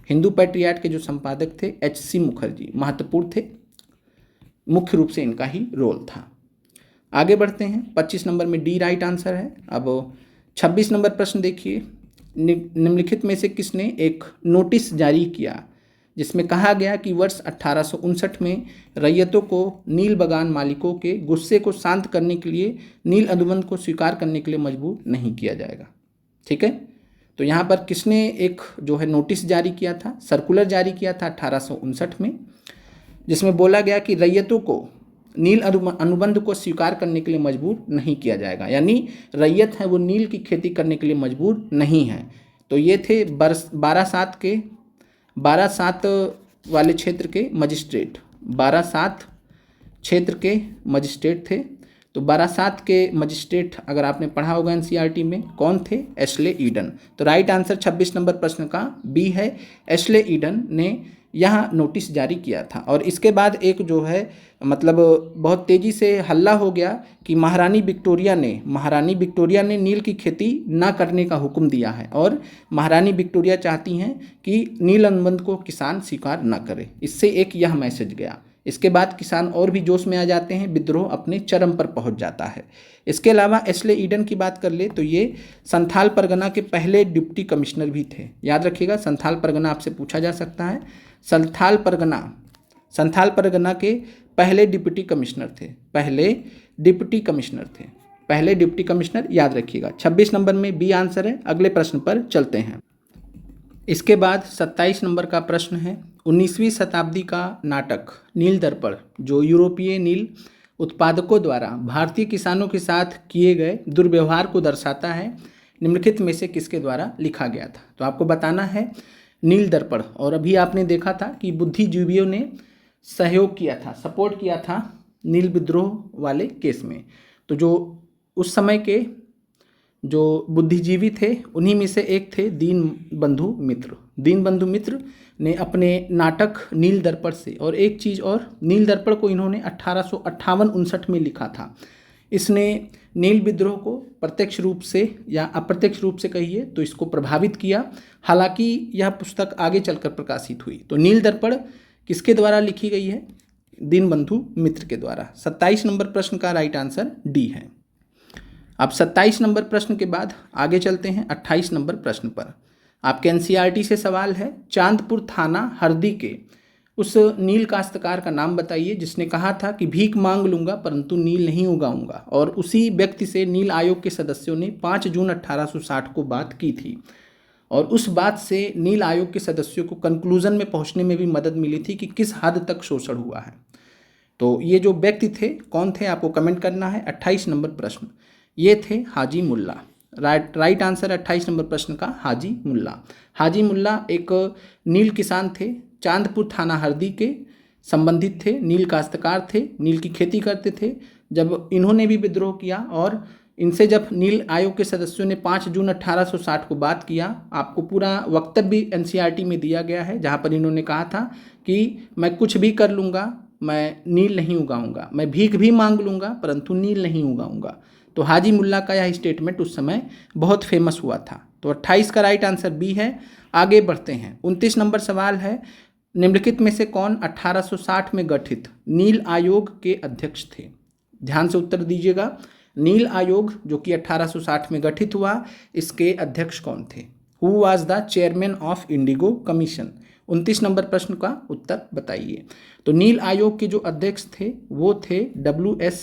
हिंदू पैट्रियट के जो संपादक थे H.C. मुखर्जी, महत्वपूर्ण थे, मुख्य रूप से इनका ही रोल था। आगे बढ़ते हैं। 25 नंबर में डी राइट आंसर है। अब 26 नंबर प्रश्न देखिए, निम्नलिखित में से किसने एक नोटिस जारी किया जिसमें कहा गया कि वर्ष 1859 में रैयतों को नील बागान मालिकों के गुस्से को शांत करने के लिए नील अनुबंध को स्वीकार करने के लिए मजबूर नहीं किया जाएगा? ठीक है, तो यहाँ पर किसने एक जो है नोटिस जारी किया था, सर्कुलर जारी किया था 1859 में? जिसमें बोला गया कि रैयतों को नील अनुबंध को स्वीकार करने के लिए मजबूर नहीं किया जाएगा, यानी रैयत है वो नील की खेती करने के लिए मजबूर नहीं है। तो ये थे बारासात वाले क्षेत्र के मजिस्ट्रेट, बारासात क्षेत्र के मजिस्ट्रेट थे। तो बारासात के मजिस्ट्रेट अगर आपने पढ़ा होगा एनसीईआरटी में, कौन थे? Ashley Eden. तो राइट आंसर 26 नंबर प्रश्न का बी है, एशले ईडन ने यहाँ नोटिस जारी किया था। और इसके बाद एक जो है मतलब बहुत तेज़ी से हल्ला हो गया कि महारानी विक्टोरिया ने नील की खेती ना करने का हुक्म दिया है, और महारानी विक्टोरिया चाहती हैं कि नील अनुबंध को किसान स्वीकार न करें। इससे एक यह मैसेज गया। इसके बाद किसान और भी जोश में आ जाते हैं, विद्रोह अपने चरम पर पहुंच जाता है। इसके अलावा एशले ईडन की बात कर ले तो ये संथाल परगना के पहले डिप्टी कमिश्नर भी थे। याद रखिएगा, संथाल परगना आपसे पूछा जा सकता है। संथाल परगना के पहले डिप्टी कमिश्नर याद रखिएगा। 26 नंबर में बी आंसर है। अगले प्रश्न पर चलते हैं। इसके बाद 27 नंबर का प्रश्न है, 19वीं शताब्दी का नाटक नील दर्पण, जो यूरोपीय नील उत्पादकों द्वारा भारतीय किसानों के साथ किए गए दुर्व्यवहार को दर्शाता है, निम्नलिखित में से किसके द्वारा लिखा गया था? तो आपको बताना है नील दर्पण। और अभी आपने देखा था कि बुद्धिजीवियों ने सहयोग किया था, सपोर्ट किया था नील विद्रोह वाले केस में। तो जो उस समय के जो बुद्धिजीवी थे उन्हीं में से एक थे दीनबंधु मित्र ने अपने नाटक नील दर्पण से, और एक चीज़ और, नील दर्पण को इन्होंने 1858-59 में लिखा था। इसने नील विद्रोह को प्रत्यक्ष रूप से या अप्रत्यक्ष रूप से कहिए तो इसको प्रभावित किया। हालांकि यह पुस्तक आगे चलकर प्रकाशित हुई। तो नील दर्पण किसके द्वारा लिखी गई है? दीनबंधु मित्र के द्वारा। 27 नंबर प्रश्न का राइट आंसर डी है। अब 27 नंबर प्रश्न के बाद आगे चलते हैं 28 नंबर प्रश्न पर। आपके एनसीईआरटी से सवाल है, चांदपुर थाना हरदी के उस नील काश्तकार का नाम बताइए जिसने कहा था कि भीख मांग लूंगा परंतु नील नहीं उगाऊंगा। और उसी व्यक्ति से नील आयोग के सदस्यों ने 5 जून 1860 को बात की थी, और उस बात से नील आयोग के सदस्यों को कंक्लूजन में पहुंचने में भी मदद मिली थी कि किस हद तक शोषण हुआ है। तो ये जो व्यक्ति थे कौन थे, आपको कमेंट करना है। 28 नंबर प्रश्न, ये थे हाजी मुल्ला। राइट आंसर 28 नंबर प्रश्न का हाजी मुल्ला एक नील किसान थे, चांदपुर थाना हरदी के संबंधित थे, नील काश्तकार थे, नील की खेती करते थे। जब इन्होंने भी विद्रोह किया और इनसे जब नील आयोग के सदस्यों ने 5 जून 1860 को बात किया, आपको पूरा वक्तव्य भी एनसीईआरटी में दिया गया है जहाँ पर इन्होंने कहा था कि मैं कुछ भी कर लूँगा, मैं नील नहीं उगाऊंगा, मैं भीख भी मांग लूँगा परंतु नील नहीं उगाऊंगा। तो हाजी मुल्ला का यह स्टेटमेंट उस समय बहुत फेमस हुआ था। तो 28 का राइट आंसर बी है। आगे बढ़ते हैं। 29 नंबर सवाल है, निम्नलिखित में से कौन 1860 में गठित नील आयोग के अध्यक्ष थे? ध्यान से उत्तर दीजिएगा। नील आयोग जो कि 1860 में गठित हुआ, इसके अध्यक्ष कौन थे? Who was the chairman of Indigo commission? 29 number प्रश्न का उत्तर बताइए। तो नील आयोग के जो अध्यक्ष थे वो थे WS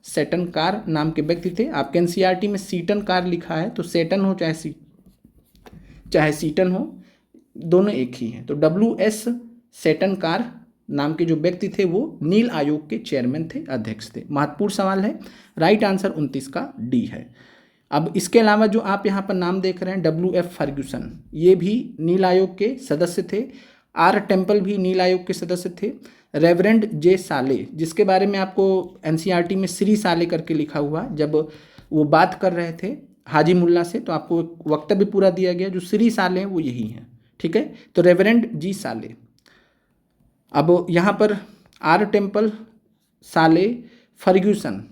सेटन कार नाम के व्यक्ति थे। आपके एनसीईआरटी में सीटन कार लिखा है, तो सेटन हो चाहे सीटन हो, दोनों एक ही हैं। तो WS सेटन कार नाम के जो व्यक्ति थे वो नील आयोग के चेयरमैन थे, अध्यक्ष थे। महत्वपूर्ण सवाल है। राइट आंसर 29 का डी है। अब इसके अलावा जो आप यहाँ पर नाम देख रहे हैं WF फर्ग्यूसन, ये भी नील आयोग के सदस्य थे। R टेम्पल भी नील आयोग के सदस्य थे। रेवरेंड J साले, जिसके बारे में आपको एनसीईआरटी में श्री साले करके लिखा हुआ, जब वो बात कर रहे थे हाजी मुल्ला से तो आपको वक्तव्य पूरा दिया गया, जो श्री साले हैं वो यही हैं। ठीक है, तो रेवरेंड G साले। अब यहाँ पर R टेम्पल, साले, फर्ग्यूसन,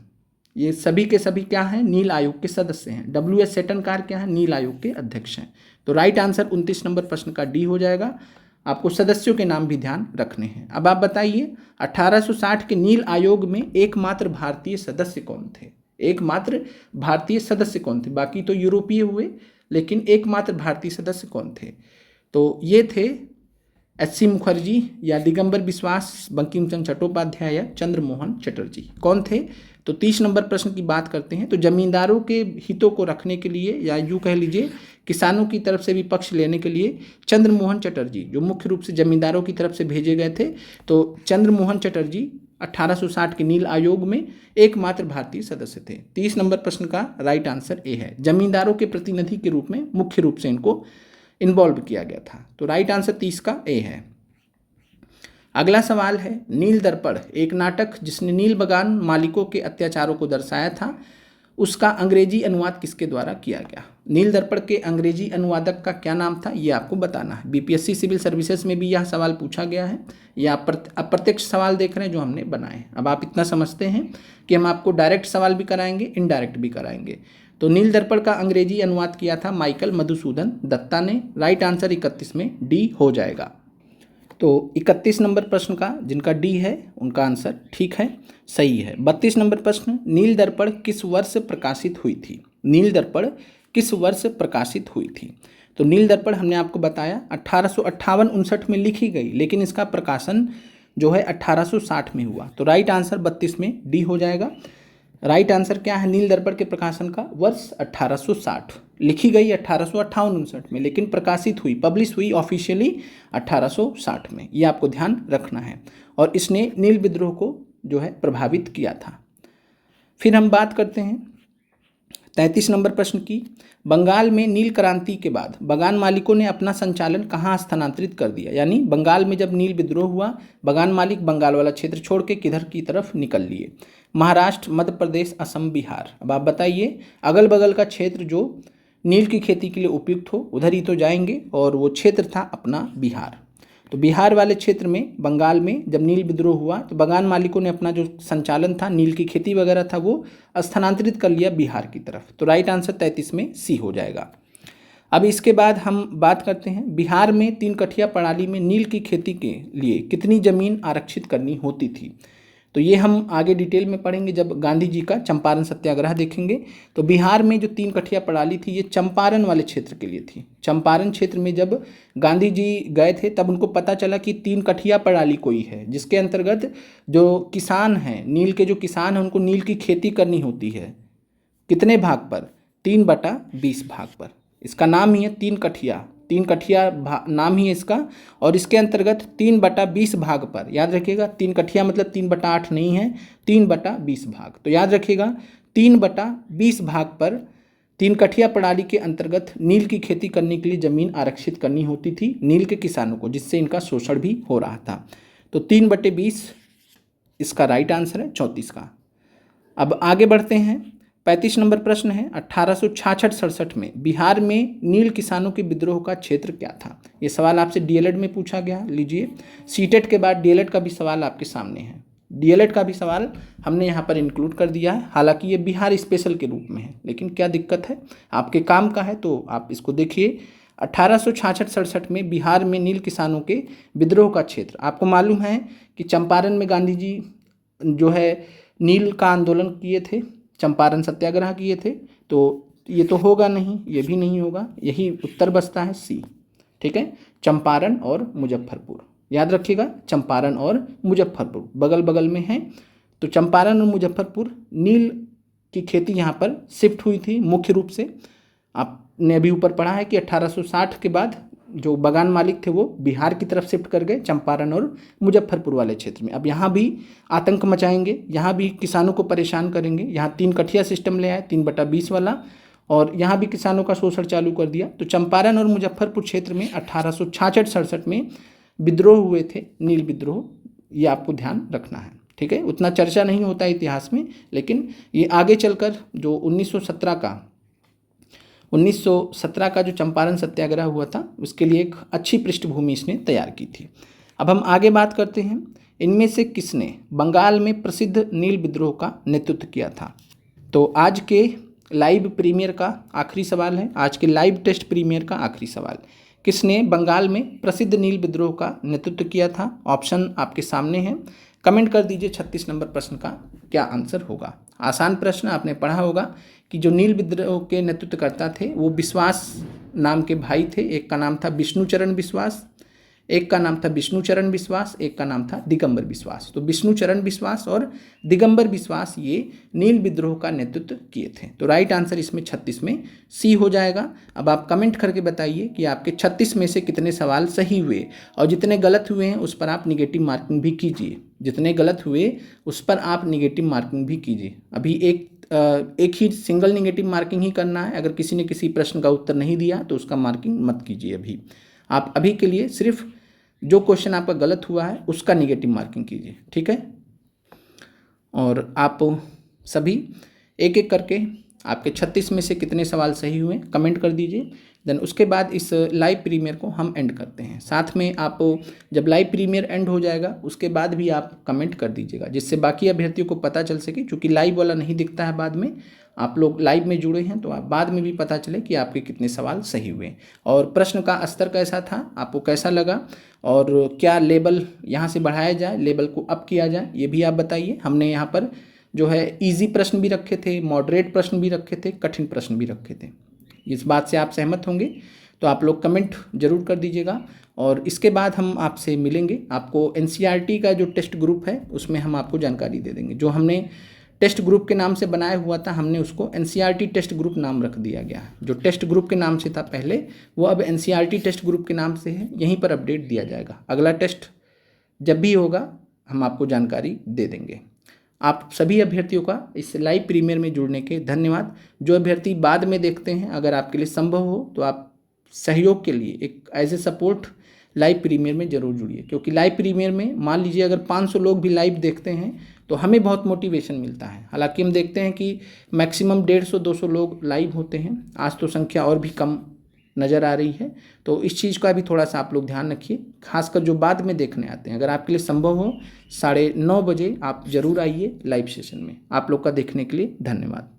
ये सभी के सभी क्या हैं? नील आयोग के सदस्य हैं। WS सेटन कार क्या है? नील आयोग के अध्यक्ष हैं। तो राइट आंसर 29 नंबर प्रश्न का डी हो जाएगा। आपको सदस्यों के नाम भी ध्यान रखने हैं। अब आप बताइए 1860 के नील आयोग में एकमात्र भारतीय सदस्य कौन थे? एकमात्र भारतीय सदस्य कौन थे? बाकी तो यूरोपीय हुए, लेकिन एकमात्र भारतीय सदस्य कौन थे? तो ये थे SC मुखर्जी या दिगंबर बिश्वास, बंकिम चंद्र चट्टोपाध्याय या चंद्रमोहन चटर्जी। कौन थे? तो 30 नंबर प्रश्न की बात करते हैं। तो जमींदारों के हितों को रखने के लिए, या यूँ कह लीजिए किसानों की तरफ से भी पक्ष लेने के लिए, चंद्रमोहन चटर्जी जो मुख्य रूप से जमींदारों की तरफ से भेजे गए थे, तो चंद्रमोहन चटर्जी 1860 के नील आयोग में एकमात्र भारतीय सदस्य थे। 30 नंबर प्रश्न का राइट आंसर ए है। जमींदारों के प्रतिनिधि के रूप में मुख्य रूप से इनको इन्वॉल्व किया गया था। तो राइट आंसर 30 का ए है। अगला सवाल है, नील दर्पण एक नाटक जिसने नील बागान मालिकों के अत्याचारों को दर्शाया था, उसका अंग्रेजी अनुवाद किसके द्वारा किया गया? नील दर्पण के अंग्रेजी अनुवादक का क्या नाम था, ये आपको बताना है। बीपीएससी सिविल सर्विसेज में भी यह सवाल पूछा गया है। यह आप अप्रत्यक्ष सवाल देख रहे हैं जो हमने बनाए हैं। अब आप इतना समझते हैं कि हम आपको डायरेक्ट सवाल भी कराएंगे, इनडायरेक्ट भी कराएंगे। तो नील दर्पण का अंग्रेजी अनुवाद किया था माइकल मधुसूदन दत्ता ने। राइट आंसर 31 में डी हो जाएगा। तो 31 नंबर प्रश्न का जिनका डी है उनका आंसर ठीक है, सही है। 32 नंबर प्रश्न, नील दर्पण किस वर्ष प्रकाशित हुई थी? नील दर्पण किस वर्ष प्रकाशित हुई थी? तो नील दर्पण हमने आपको बताया 1858-59 में लिखी गई, लेकिन इसका प्रकाशन जो है 1860 में हुआ। तो राइट आंसर 32 में डी हो जाएगा। राइट आंसर क्या है नील दर्पण के प्रकाशन का? वर्ष 1860। लिखी गई 1858-59 में, लेकिन प्रकाशित हुई, पब्लिश हुई ऑफिशियली 1860 में। ये आपको ध्यान रखना है। और इसने नील विद्रोह को जो है प्रभावित किया था। फिर हम बात करते हैं 33 नंबर प्रश्न की। बंगाल में नील क्रांति के बाद बागान मालिकों ने अपना संचालन कहाँ स्थानांतरित कर दिया? यानी बंगाल में जब नील विद्रोह हुआ, बागान मालिक बंगाल वाला क्षेत्र छोड़ के किधर की तरफ निकल लिए? महाराष्ट्र, मध्य प्रदेश, असम, बिहार। अब आप बताइए, अगल बगल का क्षेत्र जो नील की खेती के लिए उपयुक्त हो उधर ही तो जाएंगे, और वो क्षेत्र था अपना बिहार। तो बिहार वाले क्षेत्र में, बंगाल में जब नील विद्रोह हुआ तो बागान मालिकों ने अपना जो संचालन था, नील की खेती वगैरह था, वो स्थानांतरित कर लिया बिहार की तरफ। तो राइट आंसर 33 में सी हो जाएगा। अब इसके बाद हम बात करते हैं, बिहार में 3 कठिया प्रणाली में नील की खेती के लिए कितनी ज़मीन आरक्षित करनी होती थी? तो ये हम आगे डिटेल में पढ़ेंगे जब गांधी जी का चंपारण सत्याग्रह देखेंगे। तो बिहार में जो 3 कठिया प्रणाली थी, ये चंपारण वाले क्षेत्र के लिए थी। चंपारण क्षेत्र में जब गांधी जी गए थे तब उनको पता चला कि 3 कठिया प्रणाली कोई है, जिसके अंतर्गत जो किसान हैं, नील के जो किसान हैं, उनको नील की खेती करनी होती है। कितने भाग पर? 3/20 भाग पर। इसका नाम ही है 3 कठिया। 3 कठिया नाम ही है इसका। और इसके अंतर्गत 3/20 भाग पर, याद रखिएगा, 3 कठिया मतलब 3/8 नहीं है, 3/20 भाग। तो याद रखिएगा 3/20 भाग पर 3 कठिया प्रणाली के अंतर्गत नील की खेती करने के लिए ज़मीन आरक्षित करनी होती थी नील के किसानों को, जिससे इनका शोषण भी हो रहा था। तो 3/20 इसका राइट आंसर है 34 का। अब आगे बढ़ते हैं। 35 नंबर प्रश्न है, 1866-67 में बिहार में नील किसानों के विद्रोह का क्षेत्र क्या था? ये सवाल आपसे डीएलएड में पूछा गया। लीजिए, सीटेट के बाद डीएलएड का भी सवाल आपके सामने है। डीएलएड का भी सवाल हमने यहाँ पर इंक्लूड कर दिया है। हालांकि ये बिहार स्पेशल के रूप में है, लेकिन क्या दिक्कत है, आपके काम का है तो आप इसको देखिए। 1866-67 में बिहार में नील किसानों के विद्रोह का क्षेत्र, आपको मालूम है कि चंपारण में गांधी जी जो है नील का आंदोलन किए थे, चंपारण सत्याग्रह किए थे। तो ये तो होगा नहीं, ये भी नहीं होगा, यही उत्तर बचता है सी। ठीक है, चंपारण और मुजफ्फरपुर, याद रखिएगा, चंपारण और मुजफ्फरपुर बगल बगल में हैं। तो चंपारण और मुजफ्फरपुर नील की खेती यहाँ पर शिफ्ट हुई थी मुख्य रूप से। आपने अभी ऊपर पढ़ा है कि 1860 के बाद जो बागान मालिक थे वो बिहार की तरफ शिफ्ट कर गए, चंपारण और मुजफ्फरपुर वाले क्षेत्र में। अब यहाँ भी आतंक मचाएंगे, यहाँ भी किसानों को परेशान करेंगे। यहाँ 3 कठिया सिस्टम ले आए, 3/20 वाला, और यहाँ भी किसानों का शोषण चालू कर दिया। तो चंपारण और मुजफ्फरपुर क्षेत्र में 1866-67 में विद्रोह हुए थे, नील विद्रोह। ये आपको ध्यान रखना है। ठीक है, उतना चर्चा नहीं होता है इतिहास में, लेकिन ये आगे चलकर जो 1917 का जो चंपारण सत्याग्रह हुआ था, उसके लिए एक अच्छी पृष्ठभूमि इसने तैयार की थी। अब हम आगे बात करते हैं, इनमें से किसने बंगाल में प्रसिद्ध नील विद्रोह का नेतृत्व किया था? तो आज के लाइव प्रीमियर का आखिरी सवाल है, आज के लाइव टेस्ट प्रीमियर का आखिरी सवाल, किसने बंगाल में प्रसिद्ध नील विद्रोह का नेतृत्व किया था? ऑप्शन आपके सामने है, कमेंट कर दीजिए 36 नंबर प्रश्न का क्या आंसर होगा। आसान प्रश्न, आपने पढ़ा होगा कि जो नील विद्रोह के नेतृत्व करता थे वो विश्वास नाम के भाई थे। एक का नाम था विष्णुचरण विश्वास, एक का नाम था विष्णुचरण विश्वास, एक का नाम था दिगंबर विश्वास। तो विष्णुचरण विश्वास और दिगंबर विश्वास ये नील विद्रोह का नेतृत्व किए थे। तो राइट आंसर इसमें 36 में सी हो जाएगा। अब आप कमेंट करके बताइए कि आपके 36 में से कितने सवाल सही हुए, और जितने गलत हुए हैं उस पर आप निगेटिव मार्किंग भी कीजिए। जितने गलत हुए उस पर आप निगेटिव मार्किंग भी कीजिए। अभी एक ही सिंगल निगेटिव मार्किंग ही करना है। अगर किसी ने किसी प्रश्न का उत्तर नहीं दिया तो उसका मार्किंग मत कीजिए। अभी आप अभी के लिए सिर्फ जो क्वेश्चन आपका गलत हुआ है उसका निगेटिव मार्किंग कीजिए, ठीक है। और आप सभी एक एक करके आपके 36 में से कितने सवाल सही हुए कमेंट कर दीजिए। देन उसके बाद इस लाइव प्रीमियर को हम एंड करते हैं। साथ में आप जब लाइव प्रीमियर एंड हो जाएगा उसके बाद भी आप कमेंट कर दीजिएगा, जिससे बाकी अभ्यर्थियों को पता चल सके। क्योंकि लाइव वाला नहीं दिखता है बाद में, आप लोग लाइव में जुड़े हैं तो आप बाद में भी पता चले कि आपके कितने सवाल सही हुए। और प्रश्न का स्तर कैसा था, आपको कैसा लगा, और क्या लेवल यहाँ से बढ़ाया जाए, लेवल को अप किया जाए, ये भी आप बताइए। हमने यहाँ पर जो है इजी प्रश्न भी रखे थे, मॉडरेट प्रश्न भी रखे थे, कठिन प्रश्न भी रखे थे। इस बात से आप सहमत होंगे तो आप लोग कमेंट जरूर कर दीजिएगा। और इसके बाद हम आपसे मिलेंगे। आपको एनसीईआरटी का जो टेस्ट ग्रुप है उसमें हम आपको जानकारी दे देंगे। जो हमने टेस्ट ग्रुप के नाम से बनाया हुआ था, हमने उसको एनसीईआरटी टेस्ट ग्रुप नाम रख दिया गया है। जो टेस्ट ग्रुप के नाम से था पहले, वो अब एनसीईआरटी टेस्ट ग्रुप के नाम से है। यहीं पर अपडेट दिया जाएगा। अगला टेस्ट जब भी होगा हम आपको जानकारी दे देंगे। आप सभी अभ्यर्थियों का इस लाइव प्रीमियर में जुड़ने के धन्यवाद। जो अभ्यर्थी बाद में देखते हैं, अगर आपके लिए संभव हो तो आप सहयोग के लिए एक as a support live premiere में ज़रूर जुड़िए। क्योंकि लाइव प्रीमियर में मान लीजिए अगर 500 लोग भी लाइव देखते हैं तो हमें बहुत मोटिवेशन मिलता है। हालांकि हम देखते हैं कि मैक्सिमम 150-200 लोग लाइव होते हैं। आज तो संख्या और भी कम नज़र आ रही है। तो इस चीज़ का भी थोड़ा सा आप लोग ध्यान रखिए, खासकर जो बाद में देखने आते हैं। अगर आपके लिए संभव हो 9:30 बजे आप ज़रूर आइए लाइव सेशन में। आप लोग का देखने के लिए धन्यवाद।